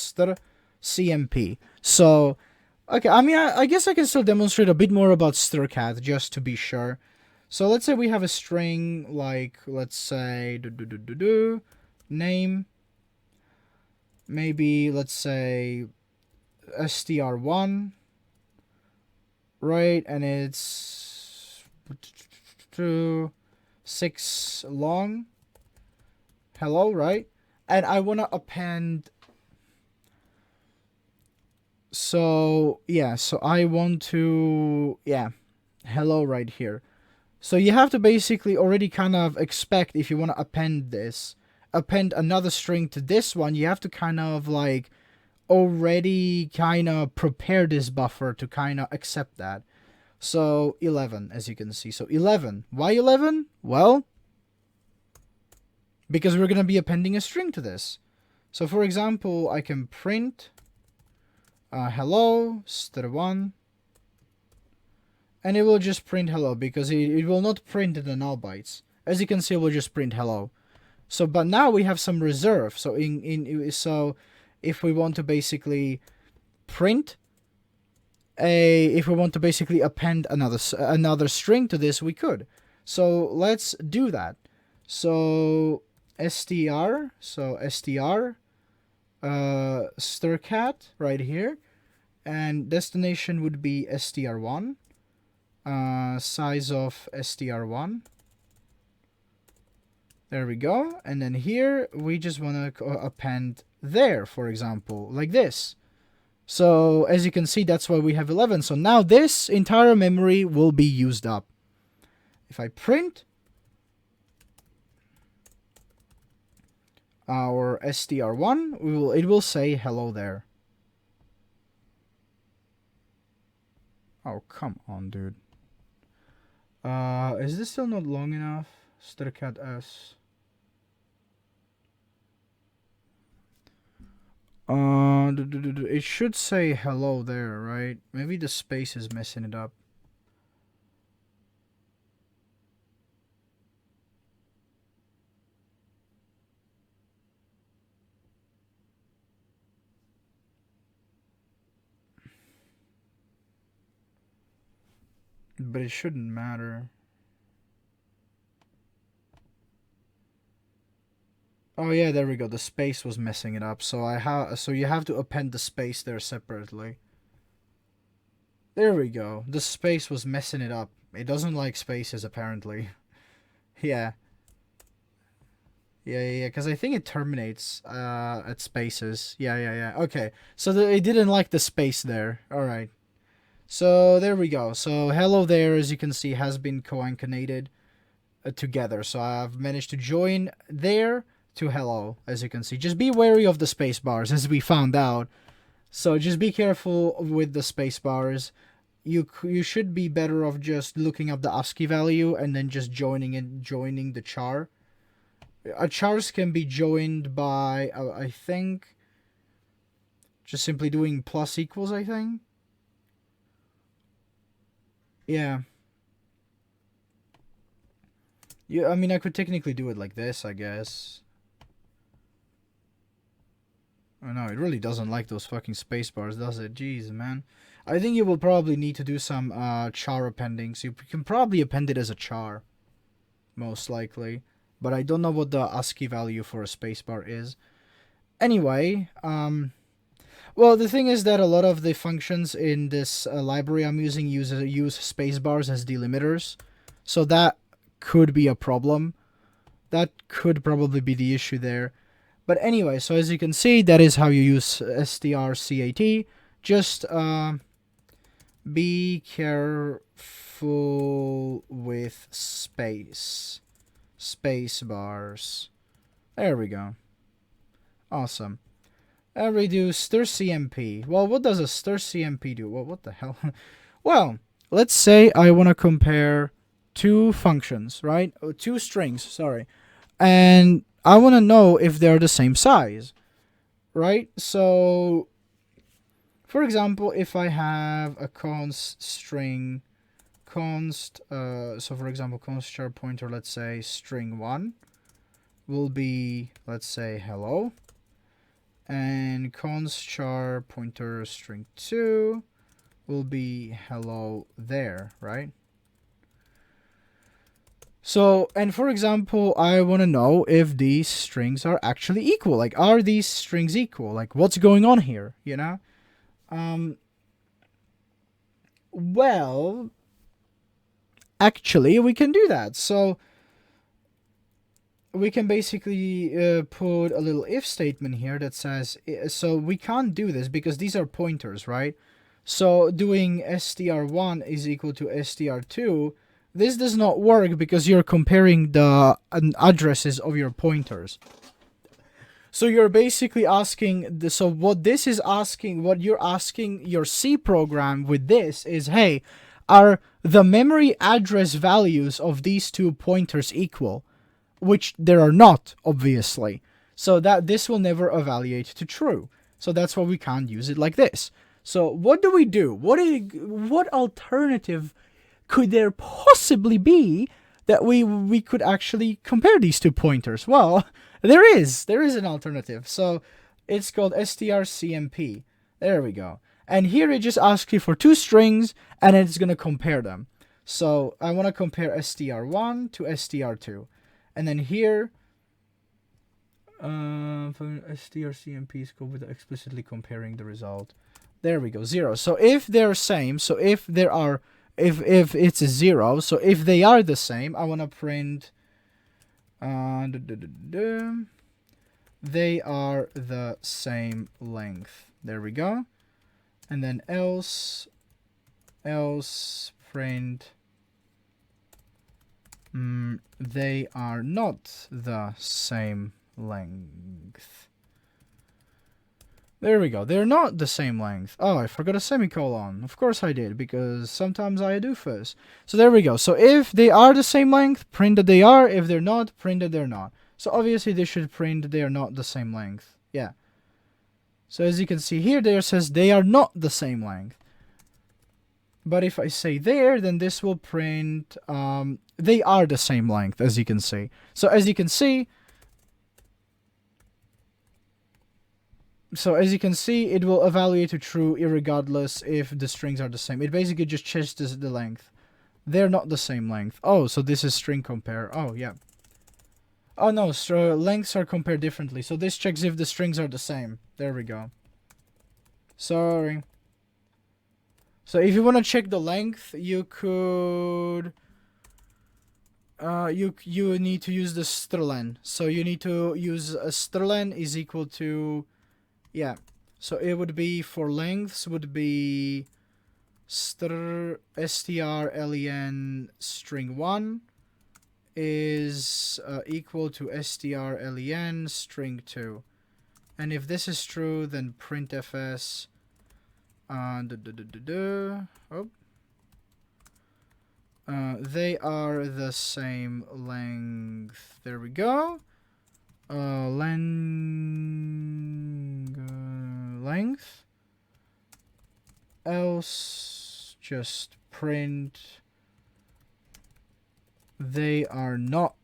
cmp. So okay, I mean, I guess I can still demonstrate a bit more about strcat just to be sure. So let's say we have a string like, let's say name. Maybe let's say str1, right? And it's 6 long. Hello, right? And I want to append. So yeah, so I want to, yeah, hello right here. So you have to basically already kind of expect, if you want to append another string to this one, you have to kind of like already kind of prepare this buffer to kind of accept that. So 11, as you can see. So 11. Why 11? Well, because we're going to be appending a string to this. So for example, I can print hello str1, and it will just print hello because it will not print the null bytes. As you can see, it will just print hello. So, but now we have some reserve. So so if we want to basically print if we want to basically append another string to this, we could. So let's do that. So str, strcat right here, and destination would be str1, size of str1. There we go. And then here we just want to append there, for example, like this. So as you can see, that's why we have 11. So now this entire memory will be used up. If I print our str1, it will say hello there. Oh, come on, dude. Is this still not long enough? Strcat s. It should say hello there, right? Maybe the space is messing it up. But it shouldn't matter. Oh yeah, there we go. The space was messing it up. So you have to append the space there separately. There we go. The space was messing it up. It doesn't like spaces apparently. Yeah. Yeah, because I think it terminates at spaces. Yeah. Okay. So it didn't like the space there. All right. So there we go. So hello there, as you can see, has been concatenated together. So I've managed to join there to hello, as you can see. Just be wary of the space bars, as we found out. So just be careful with the space bars. You should be better off just looking up the ASCII value and then just joining the char. Chars can be joined by I think just simply doing plus equals, I think. Yeah. I mean, I could technically do it like this, I guess. Oh no, it really doesn't like those fucking space bars, does it? Jeez, man. I think you will probably need to do some char appendings. You can probably append it as a char, most likely. But I don't know what the ASCII value for a spacebar is. Anyway, well, the thing is that a lot of the functions in this library I'm using use spacebars as delimiters. So that could be a problem. That could probably be the issue there. But anyway, so as you can see, that is how you use strcat. Just be careful with space bars. There we go. Awesome. And we do strcmp. Well, what does a strcmp do? Well, what the hell? Well, let's say I want to compare two functions, right? Oh, two strings, sorry. And I want to know if they're the same size, right? So, for example, if I have a const string, so for example, const char pointer, let's say string 1 will be, let's say, hello. And const char pointer string 2 will be hello there, right? So, and for example, I want to know if these strings are actually equal. Like, are these strings equal? Like, what's going on here, you know? Well, actually, we can do that. So, we can basically put a little if statement here that says, so we can't do this because these are pointers, right? So, doing str1 is equal to str2, this does not work because you're comparing the addresses of your pointers. So you're basically asking, so what this is asking, what you're asking your C program with this is, hey, are the memory address values of these two pointers equal? Which there are not, obviously. So that this will never evaluate to true. So that's why we can't use it like this. So what do we do? What alternative could there possibly be that we could actually compare these two pointers? Well, there is an alternative. So it's called strcmp. There we go. And here it just asks you for two strings, and it's going to compare them. So I want to compare str1 to str2. And then here, for strcmp is called with explicitly comparing the result. There we go, 0. So if they're same, so if there are, if it's a 0, so if they are the same, I want to print, they are the same length. There we go. And then else print, they are not the same length. There we go. They're not the same length. Oh, I forgot a semicolon. Of course I did, because sometimes I do first. So there we go. So if they are the same length, print that they are. If they're not, print that they're not. So obviously they should print they are not the same length. Yeah. So as you can see here, there says they are not the same length. But if I say there, then this will print they are the same length, as you can see. So as you can see, it will evaluate to true irregardless if the strings are the same. It basically just checks the length. They're not the same length. Oh, so this is string compare. Oh, yeah. Oh, no, lengths are compared differently. So this checks if the strings are the same. There we go. Sorry. So if you want to check the length, you could... you need to use the strlen. So you need to use a strlen is equal to... Yeah. So it would be for lengths would be strlen string 1 is equal to strlen string 2. And if this is true, then printfs they are the same length. There we go. Length. Else just print they are not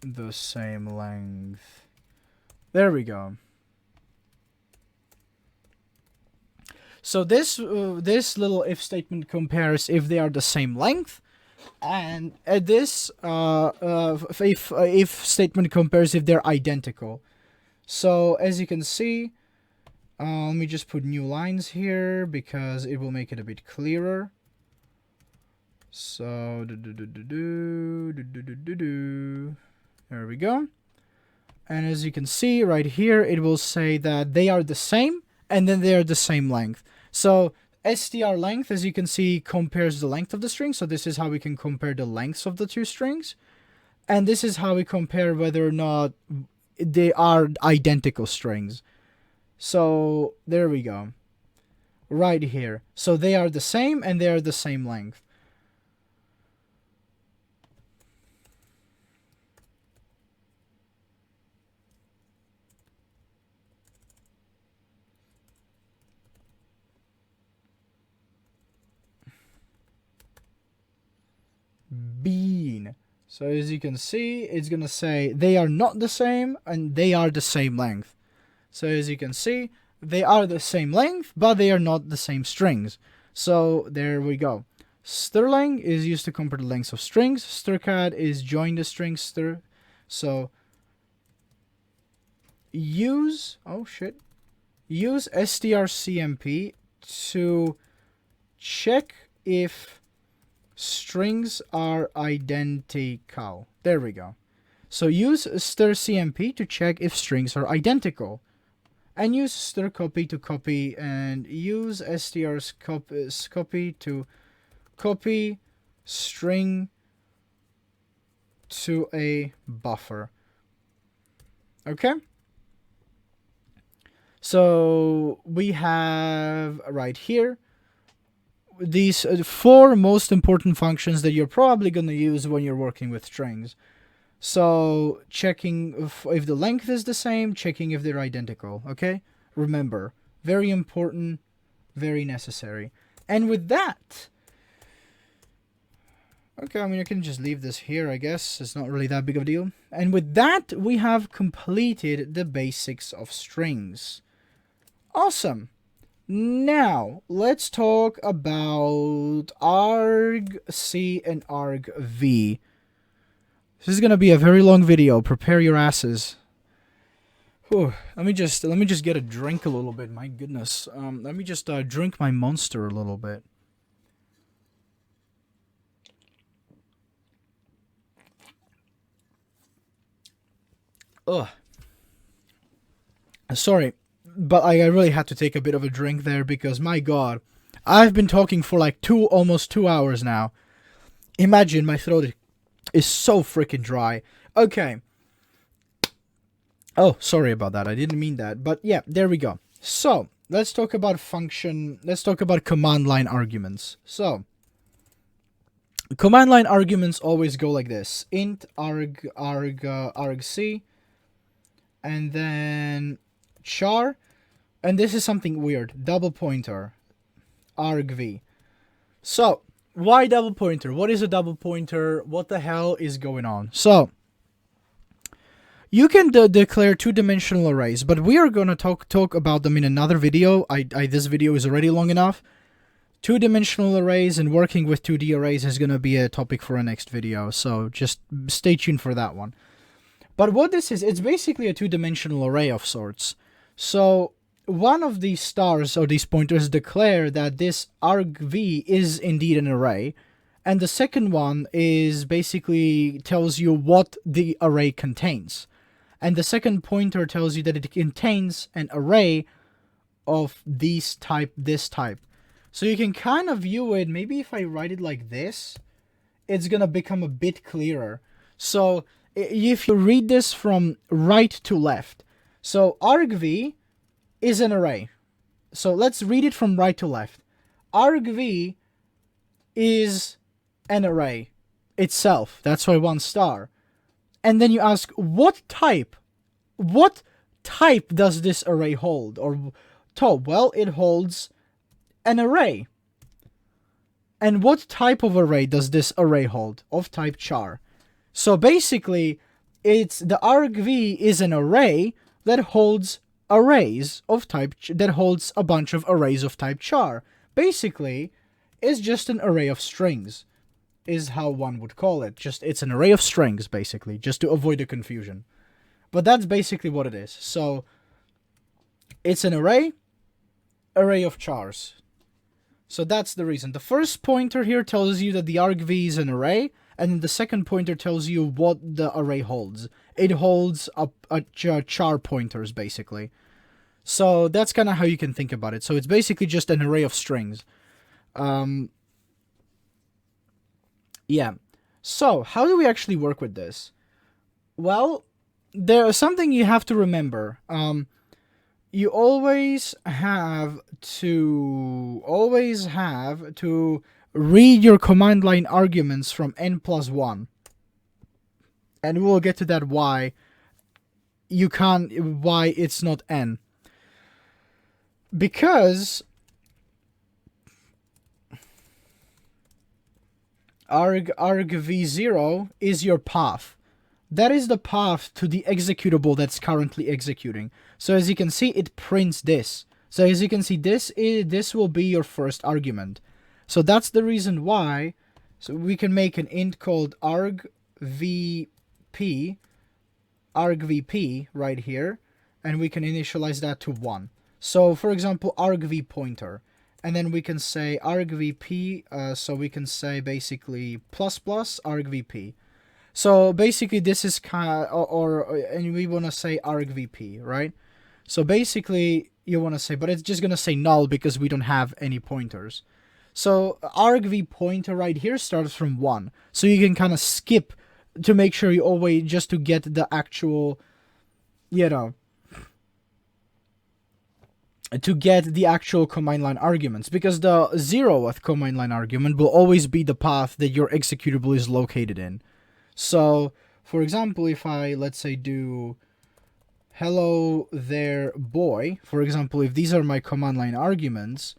the same length. There we go. So this little if statement compares if they are the same length, and this if statement compares if they're identical. So as you can see, let me just put new lines here because it will make it a bit clearer. So there we go. And as you can see right here, it will say that they are the same, and then they are the same length. So str length, as you can see, compares the length of the string. So this is how we can compare the lengths of the two strings. And this is how we compare whether or not they are identical strings. So there we go. Right here. So they are the same and they are the same length. Bean. So as you can see, it's gonna say they are not the same and they are the same length. So as you can see, they are the same length, but they are not the same strings. So there we go. Strlen is used to compare the lengths of strings. Strcat is join the strings. So use strcmp to check if strings are identical. There we go. So use strcmp to check if strings are identical. And use strcopy to copy, and use strcopy to copy string to a buffer. Okay? So we have right here these four most important functions that you're probably going to use when you're working with strings. So checking if the length is the same, checking if they're identical, okay? Remember, very important, very necessary. And with that, okay, I mean, I can just leave this here, I guess. It's not really that big of a deal. And with that, we have completed the basics of strings. Awesome. Now, let's talk about argc and argv. This is gonna be a very long video. Prepare your asses. Whew. Let me just get a drink a little bit. My goodness. Let me just drink my Monster a little bit. Ugh. Sorry, but I really had to take a bit of a drink there because my God, I've been talking for like almost 2 hours now. Imagine my throat is so freaking dry. Okay. Oh, sorry about that. I didn't mean that. But yeah, there we go. So, let's talk about command line arguments. So, command line arguments always go like this. Int argc, and then char, and this is something weird. Double pointer, argv. So, why double pointer? What is a double pointer? What the hell is going on? So, you can declare two-dimensional arrays, but we are going to talk about them in another video. This video is already long enough. Two-dimensional arrays and working with 2D arrays is going to be a topic for a next video, so just stay tuned for that one. But what this is, it's basically a two-dimensional array of sorts. So one of these stars or these pointers declare that this argv is indeed an array, and the second one is basically tells you what the array contains. And the second pointer tells you that it contains an array of this type. So you can kind of view it, maybe if I write it like this, it's going to become a bit clearer. So if you read this from right to left, so argv is an array. So let's read it from right to left. Argv is an array itself. That's why one star. And then you ask, what type? What type does this array hold? Well, it holds an array. And what type of array does this array hold? Of type char. So basically, it's the argv is an array that holds arrays of type that holds a bunch of arrays of type char. Basically, it's just an array of strings, is how one would call it. It's an array of strings, basically, just to avoid the confusion. But that's basically what it is. So it's an array of chars. So that's the reason. The first pointer here tells you that the argv is an array, and then the second pointer tells you what the array holds. It holds a char pointers, basically. So that's kind of how you can think about it. So it's basically just an array of strings. Yeah. So how do we actually work with this? Well, there's something you have to remember. You always have to read your command line arguments from n+1. And we'll get to that why it's not n. Because argv0 is your path. That is the path to the executable that's currently executing. So as you can see, it prints this. So as you can see, this will be your first argument. So that's the reason why. So we can make an int called argvp right here, and we can initialize that to 1. So for example, argv pointer, and then we can say argvp. So we can say basically plus argvp. So basically this is kind of, and we want to say argvp, right? So basically you want to say, but it's just going to say null because we don't have any pointers. So argv pointer right here starts from 1. So you can kind of skip to make sure you always, just to get the actual, to get the actual command line arguments, because the 0th command line argument will always be the path that your executable is located in. So, for example, if I, let's say, do hello there boy, for example, if these are my command line arguments,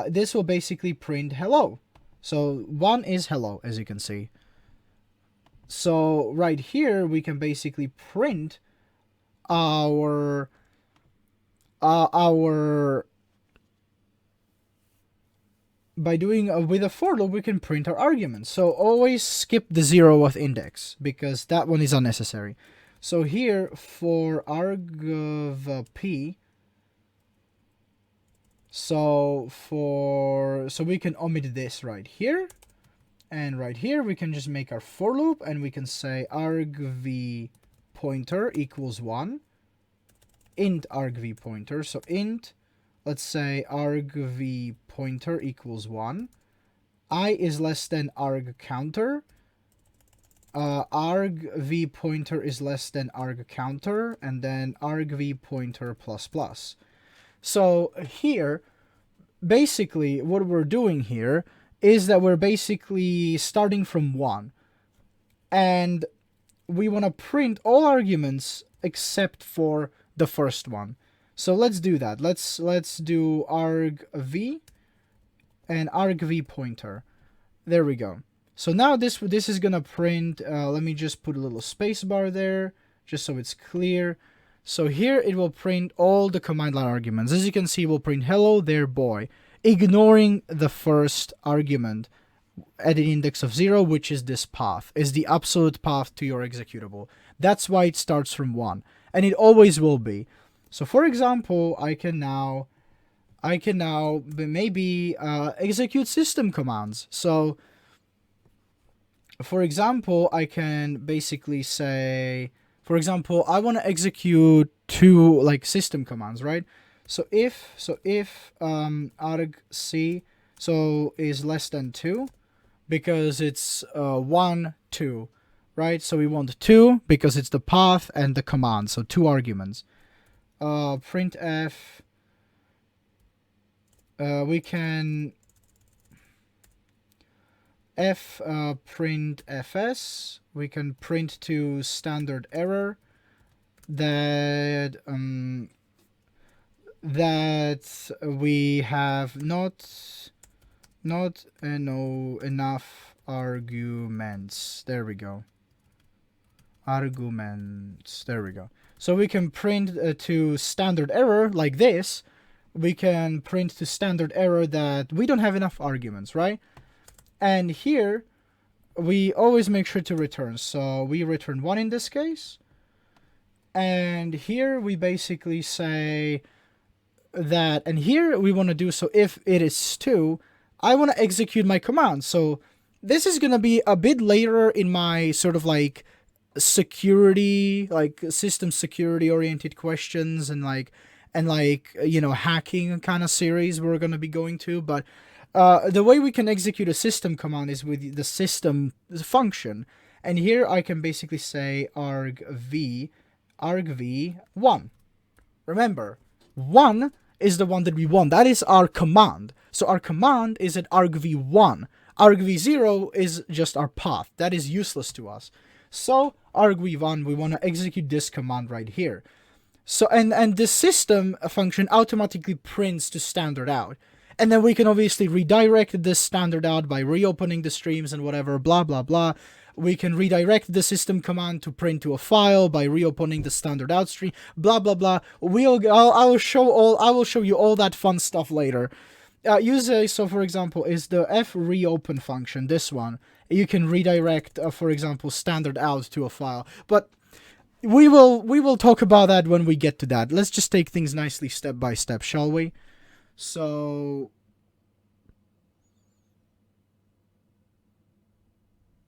this will basically print hello. So 1 is hello, as you can see. So right here, we can basically print our by doing with a for loop, we can print our arguments. So always skip the 0th index, because that one is unnecessary. So here for arg of p, so we can omit this right here, and right here we can just make our for loop, and we can say argv pointer equals 1, int argv pointer. So int, let's say argv pointer equals 1, I is less than arg counter, argv pointer is less than arg counter, and then argv pointer plus plus. So here, basically what we're doing here is that we're basically starting from 1, and we want to print all arguments except for the first one. So let's do that. Let's do argv and argv pointer. There we go. So now this is gonna print. Let me just put a little space bar there, just so it's clear. So here it will print all the command line arguments. As you can see, it will print hello there boy, ignoring the first argument at an index of 0, which is this path, is the absolute path to your executable. That's why it starts from 1, and it always will be. So for example, I can now maybe execute system commands. So for example, I can basically say, for example, I want to execute 2 like system commands, right? So if argc is less than 2, because it's 1 2, right? So we want 2 because it's the path and the command, so 2 arguments. Printf, we can print fs, we can print to standard error that that we have not enough arguments. There we go. Arguments. There we go. So we can print to standard error like this. We can print to standard error that we don't have enough arguments, right? And here we always make sure to return. So we return 1 in this case. And here we basically say that, and here we want to do, so if it is 2, I want to execute my command. So this is going to be a bit later in my sort of like security, like system security oriented questions and you know, hacking kind of series we're going to be going to. But the way we can execute a system command is with the system function. And here I can basically say argv 1. Remember, 1 is the one that we want. That is our command. So our command is at argv1. Argv0 is just our path. That is useless to us. So argv1, we want to execute this command right here. So and the system function automatically prints to standard out. And then we can obviously redirect this standard out by reopening the streams and whatever, blah, blah, blah. We can redirect the system command to print to a file by reopening the standard out stream, blah, blah, blah. I will show you all that fun stuff later. So for example, is the freopen function, this one. You can redirect, for example, standard out to a file. But we will talk about that when we get to that. Let's just take things nicely step by step, shall we? So,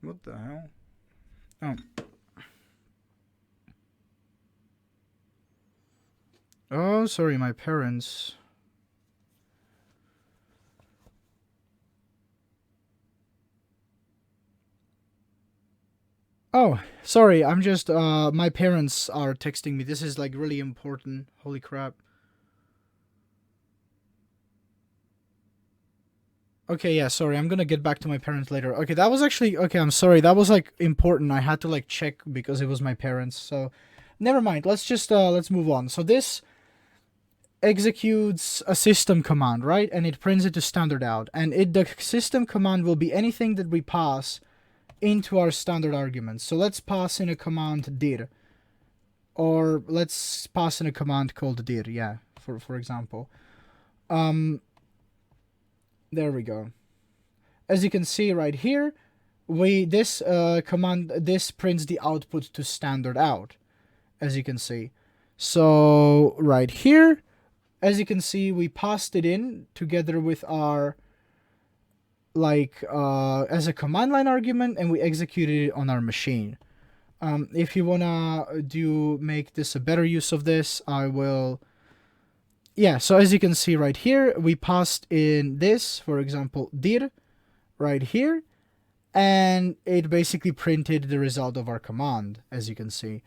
what the hell? Oh. Oh, sorry, my parents. Oh, sorry, I'm just, my parents are texting me. This is like really important. Holy crap. Okay, yeah, sorry. I'm gonna get back to my parents later. Okay, that was actually okay. I'm sorry. That was like important. I had to like check because it was my parents. So, never mind. Let's just let's move on. So this executes a system command, right? And it prints it to standard out. And the system command will be anything that we pass into our standard arguments. So let's pass in a command dir, or let's pass in a command called dir. Yeah, for example. There we go. As you can see right here, this command this prints the output to standard out, as you can see. So right here, as you can see, we passed it in together with our as a command line argument, and we executed it on our machine. If you wanna make this a better use of this, I will. Yeah, so as you can see right here, we passed in this, for example, dir, right here, and it basically printed the result of our command, as you can see.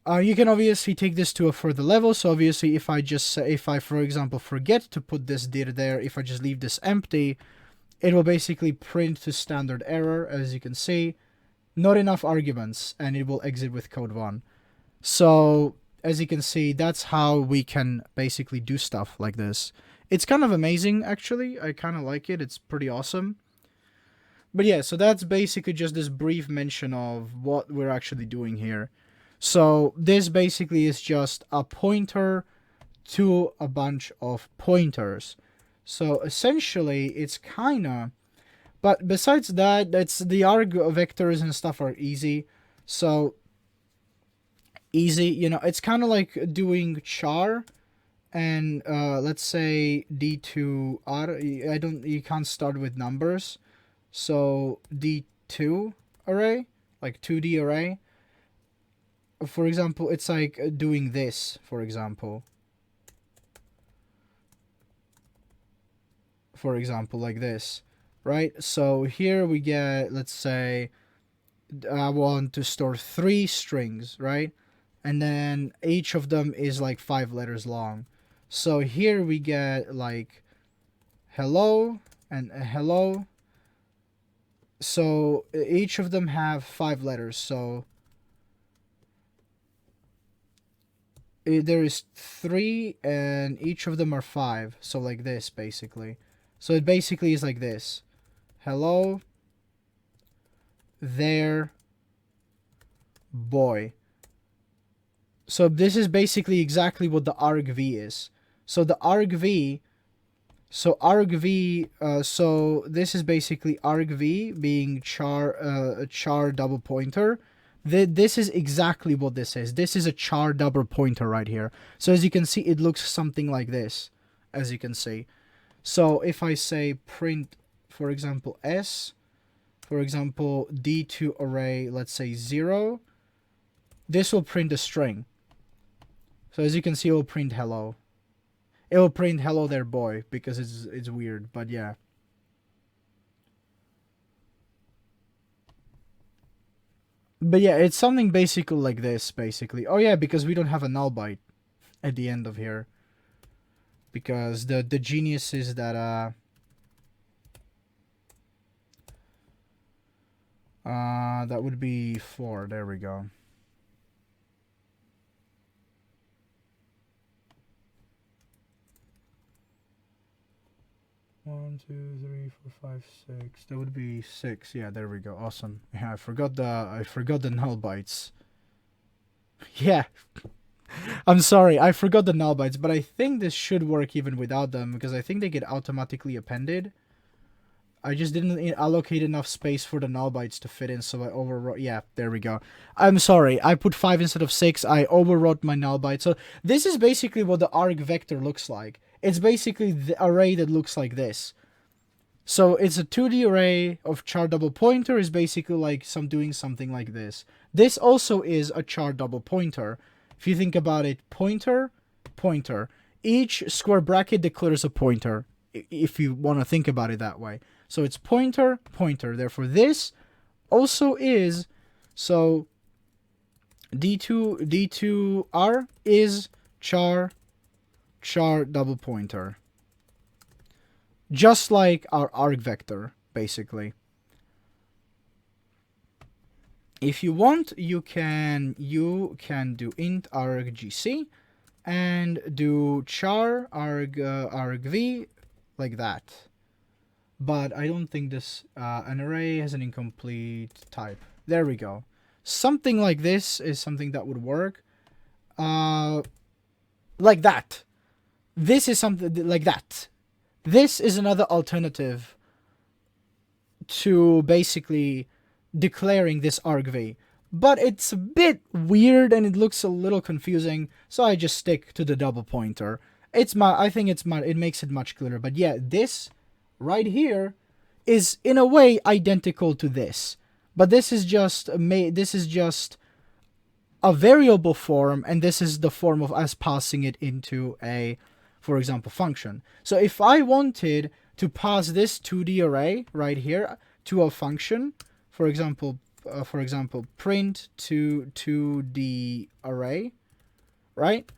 You can obviously take this to a further level. So obviously, if I, for example, forget to put this dir there, if I just leave this empty, it will basically print to standard error, as you can see. Not enough arguments, and it will exit with code 1. So, as you can see, that's how we can basically do stuff like this. It's kind of amazing, actually. I kind of like it. It's pretty awesome. But yeah, so that's basically just this brief mention of what we're actually doing here. So this basically is just a pointer to a bunch of pointers. So essentially, it's kind of... But besides that, it's the arg vectors and stuff are easy. So easy, it's kind of like doing char and let's say d2r. You can't start with numbers. So d2 array, like 2D array. For example, it's like doing this, for example. Like this, right? So here we get, let's say, I want to store 3 strings, right? And then each of them is like 5 letters long. So here we get like hello and hello. So each of them have 5 letters. So there is 3 and each of them are 5. So like this, basically. So it basically is like this. Hello, there, boy. So this is basically exactly what the argv is. So the argv, so this is basically argv being char double pointer. This is exactly what this is. This is a char double pointer right here. So as you can see, it looks something like this, as you can see. So if I say print, for example, s, for example, d2 array, let's say 0, this will print a string. So as you can see, it will print hello. It will print hello there, boy, because it's weird, but yeah. But yeah, it's something basically like this, basically. Oh yeah, because we don't have a null byte at the end of here. Because the genius is that that would be 4. There we go. One, 2, 3, 4, 5, 6. That would be 6. Yeah, there we go. Awesome. Yeah, I forgot the null bytes. Yeah. I'm sorry, I forgot the null bytes, but I think this should work even without them, because I think they get automatically appended. I just didn't allocate enough space for the null bytes to fit in, so I overwrote. Yeah, there we go. I'm sorry, I put 5 instead of 6. I overwrote my null byte. So this is basically what the arg vector looks like. It's basically the array that looks like this. So it's a 2D array of char double pointer is basically like doing something like this. This also is a char double pointer. If you think about it, pointer, pointer. Each square bracket declares a pointer, if you want to think about it that way. So it's pointer, pointer. Therefore, this also is, so d2r is char double pointer. just like our arg vector, basically. If you want, you can do int argc and do char argv like that. But I don't think this an array has an incomplete type. There we go. Something like this is something that would work. Like that. This is something like that. This is another alternative to basically declaring this argv. But it's a bit weird and it looks a little confusing, so I just stick to the double pointer. I think it makes it much clearer. But yeah, this right here is in a way identical to this. But this is just a variable form, and this is the form of us passing it into a, for example, function. So if I wanted to pass this 2D array right here to a function, for example, print to 2D array, right?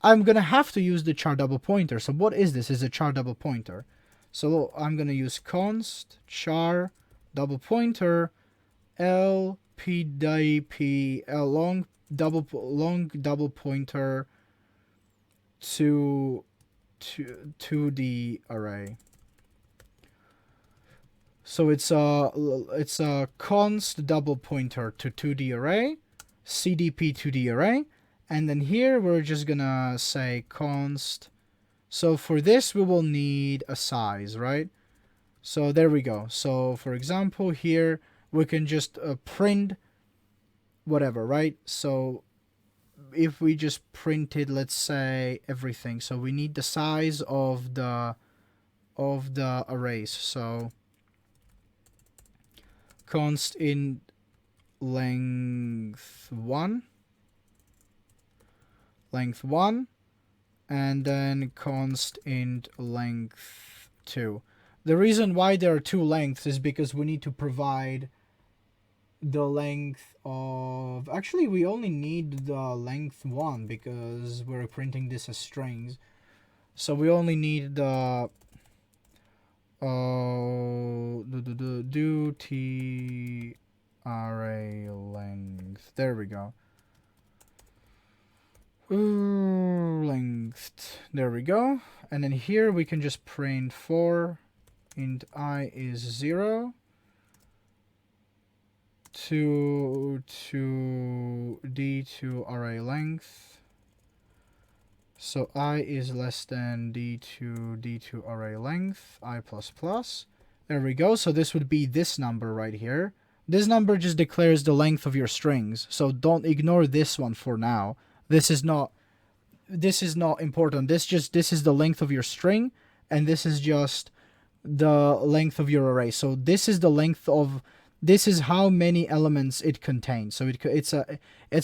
I'm gonna have to use the char double pointer. So what is this? Is a char double pointer. So I'm gonna use const char double pointer l p d p l long double pointer to the array. So it's a const double pointer to 2D array, cdp 2D array, and then here we're just gonna say const. So for this we will need a size, right? So there we go. So for example here we can just print whatever, right? So if we just printed, let's say, everything, so we need the size of the arrays. So const int length 1, and then const int length 2. The reason why there are two lengths is because we need to provide the length of, actually we only need the length 1 because we're printing this as strings, so we only need the do t array length. There we go. Length. There we go. And then here we can just print for int I is 0 to d2 array length. So I is less than d2 array length, I plus plus. There we go. So this would be this number right here. This number just declares the length of your strings. So don't ignore this one for now. This is not important. This is the length of your string, and this is just the length of your array. So this is the length of, this is how many elements it contains. So it's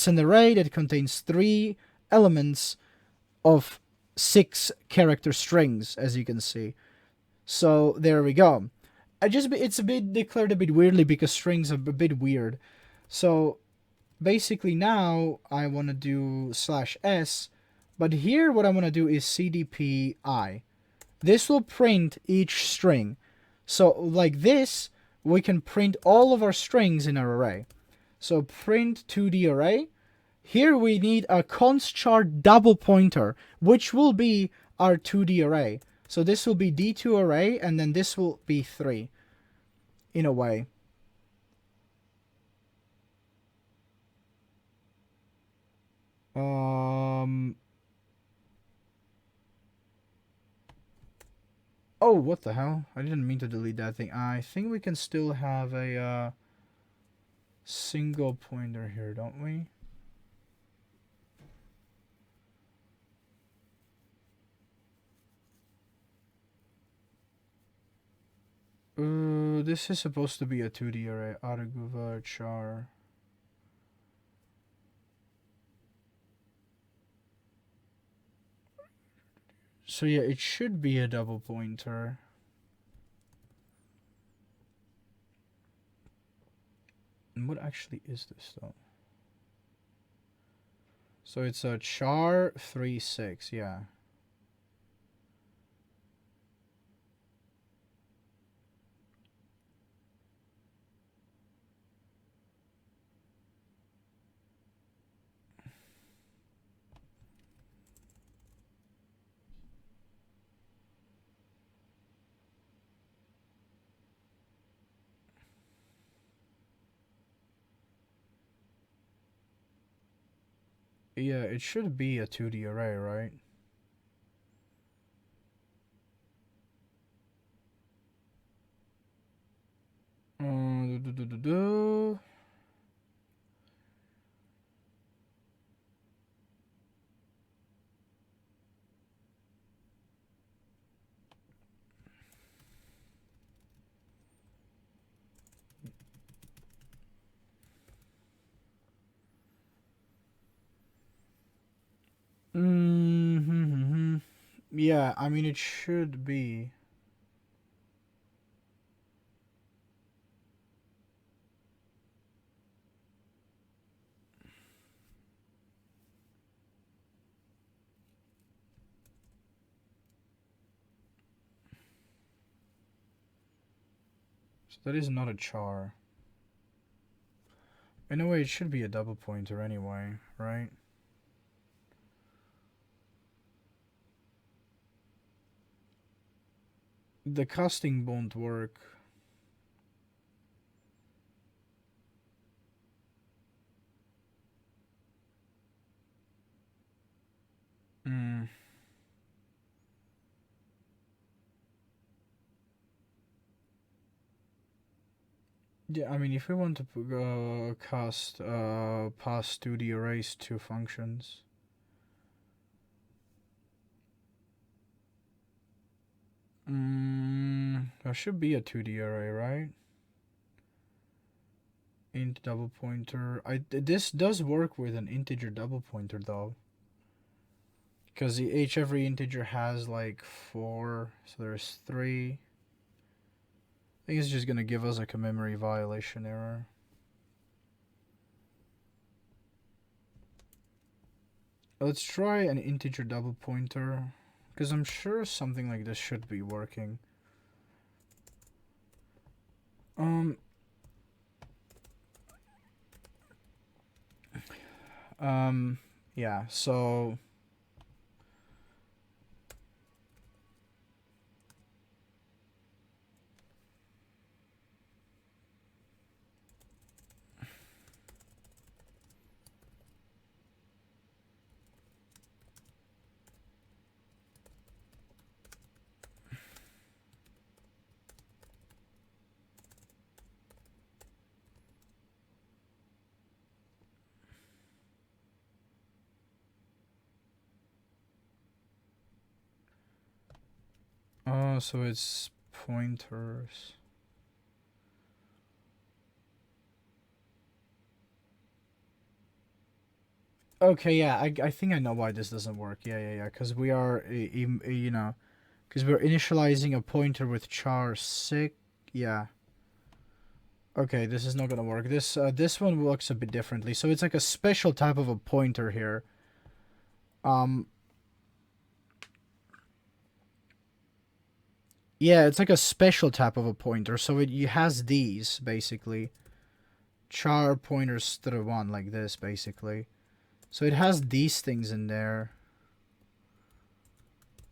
an array that contains 3 elements of 6 character strings, as you can see. So there we go. It's a bit declared a bit weirdly because strings are a bit weird. So basically now I want to do /s, but here what I want to do is cdp I. This will print each string. So like this, we can print all of our strings in our array. So print 2D array. Here we need a const char double pointer, which will be our 2D array. So this will be D2 array, and then this will be 3, in a way. Oh, what the hell? I didn't mean to delete that thing. I think we can still have a single pointer here, don't we? This is supposed to be a 2D array. Arguva char. So yeah, it should be a double pointer. And what actually is this though? So it's a char 3 6, yeah. Yeah, it should be a 2D array, right? Do, do, do, do, do. Mm-hmm. Yeah, I mean, it should be. So that is not a char. In a way, it should be a double pointer anyway, right? The casting won't work. Hmm. Yeah, I mean, if we want to cast pass to the arrays two functions. That should be a 2D array, right? Int double pointer. This does work with an integer double pointer though, because each every integer has like 4, so there's 3. I think it's just gonna give us like a memory violation error. Let's try an integer double pointer, because I'm sure something like this should be working. Yeah, so so it's pointers. Okay, yeah, I think I know why this doesn't work. Yeah, because we are, you know, because we're initializing a pointer with char 6. Yeah. Okay, this is not gonna work. This one works a bit differently. So it's like a special type of a pointer here. Yeah, it's like a special type of a pointer. So it has these basically char pointers to the one like this basically. So it has these things in there,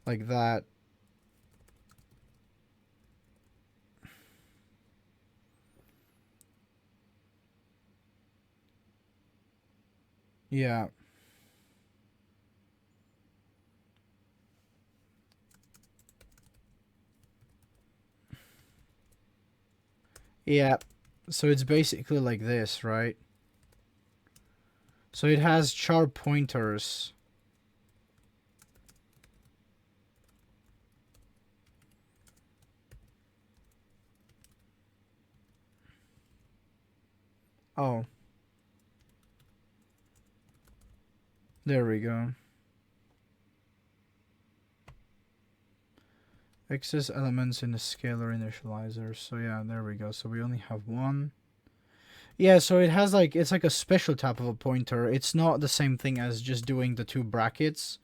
like that. Yeah. Yeah. So it's basically like this, right? So it has char pointers. Oh. There we go. Excess elements in the scalar initializer. So yeah, there we go. So we only have one. Yeah, so it has like, it's like a special type of a pointer. It's not the same thing as just doing the two brackets.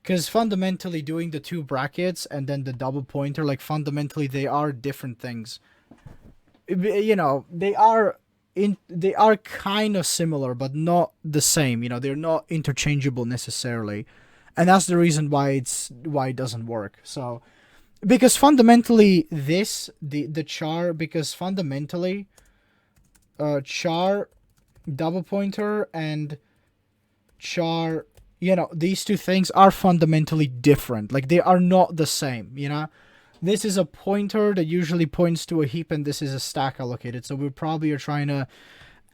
Because fundamentally doing the two brackets and then the double pointer, like fundamentally they are different things. You know, they are kind of similar but not the same. You know, they're not interchangeable necessarily. And that's the reason why it doesn't work. So because fundamentally the char, because fundamentally char double pointer and char, these two things are fundamentally different. Like, they are not the same, This is a pointer that usually points to a heap, and this is a stack allocated. So we probably are trying to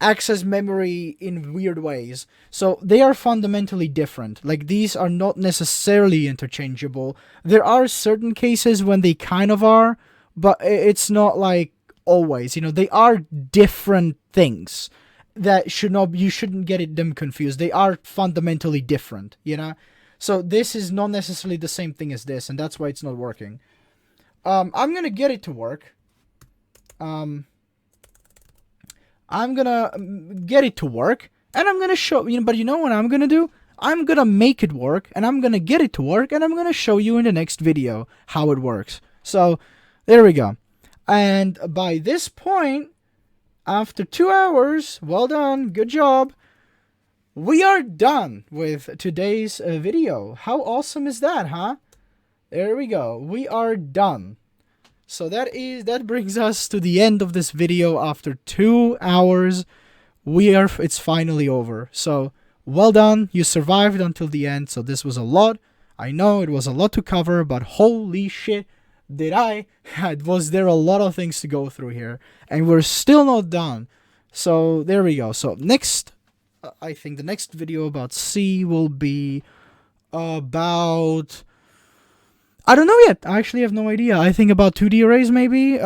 access memory in weird ways. So they are fundamentally different. Like, these are not necessarily interchangeable. There are certain cases when they kind of are, but it's not like always. They are different things that you shouldn't get them confused. They are fundamentally different, So this is not necessarily the same thing as this, and that's why it's not working. I'm gonna get it to work. I'm gonna get it to work, and I'm gonna show but you know what I'm gonna do? I'm gonna make it work, and I'm gonna get it to work, and I'm gonna show you in the next video how it works. So, there we go. And by this point, after 2 hours, well done, good job, we are done with today's video. How awesome is that, huh? There we go. We are done. So that brings us to the end of this video after 2 hours. It's finally over. So, well done. You survived until the end. So this was a lot. I know it was a lot to cover, but holy shit, was there a lot of things to go through here. And we're still not done. So there we go. So I think the next video about C will be about... I don't know yet. I actually have no idea. I think about 2D arrays, maybe.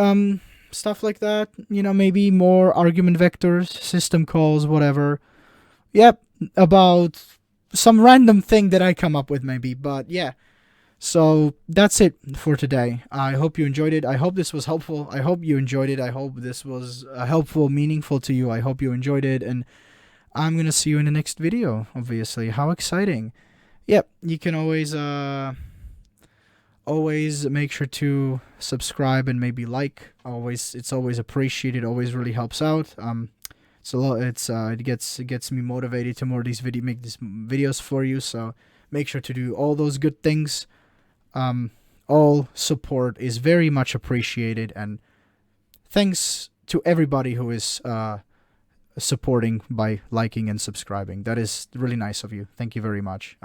Stuff like that. Maybe more argument vectors, system calls, whatever. Yep. About some random thing that I come up with, maybe. But yeah. So that's it for today. I hope you enjoyed it. I hope this was helpful. I hope you enjoyed it. I hope this was helpful, meaningful to you. I hope you enjoyed it. And I'm going to see you in the next video, obviously. How exciting. Yep. You can always make sure to subscribe and maybe like. It's always appreciated. Always really helps out. It's a lot. It gets me motivated to make these videos for you. So make sure to do all those good things. All support is very much appreciated, and thanks to everybody who is supporting by liking and subscribing. That is really nice of you. Thank you very much.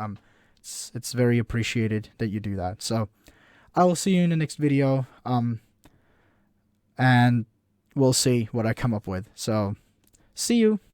It's very appreciated that you do that. So I will see you in the next video, and we'll see what I come up with. So, see you.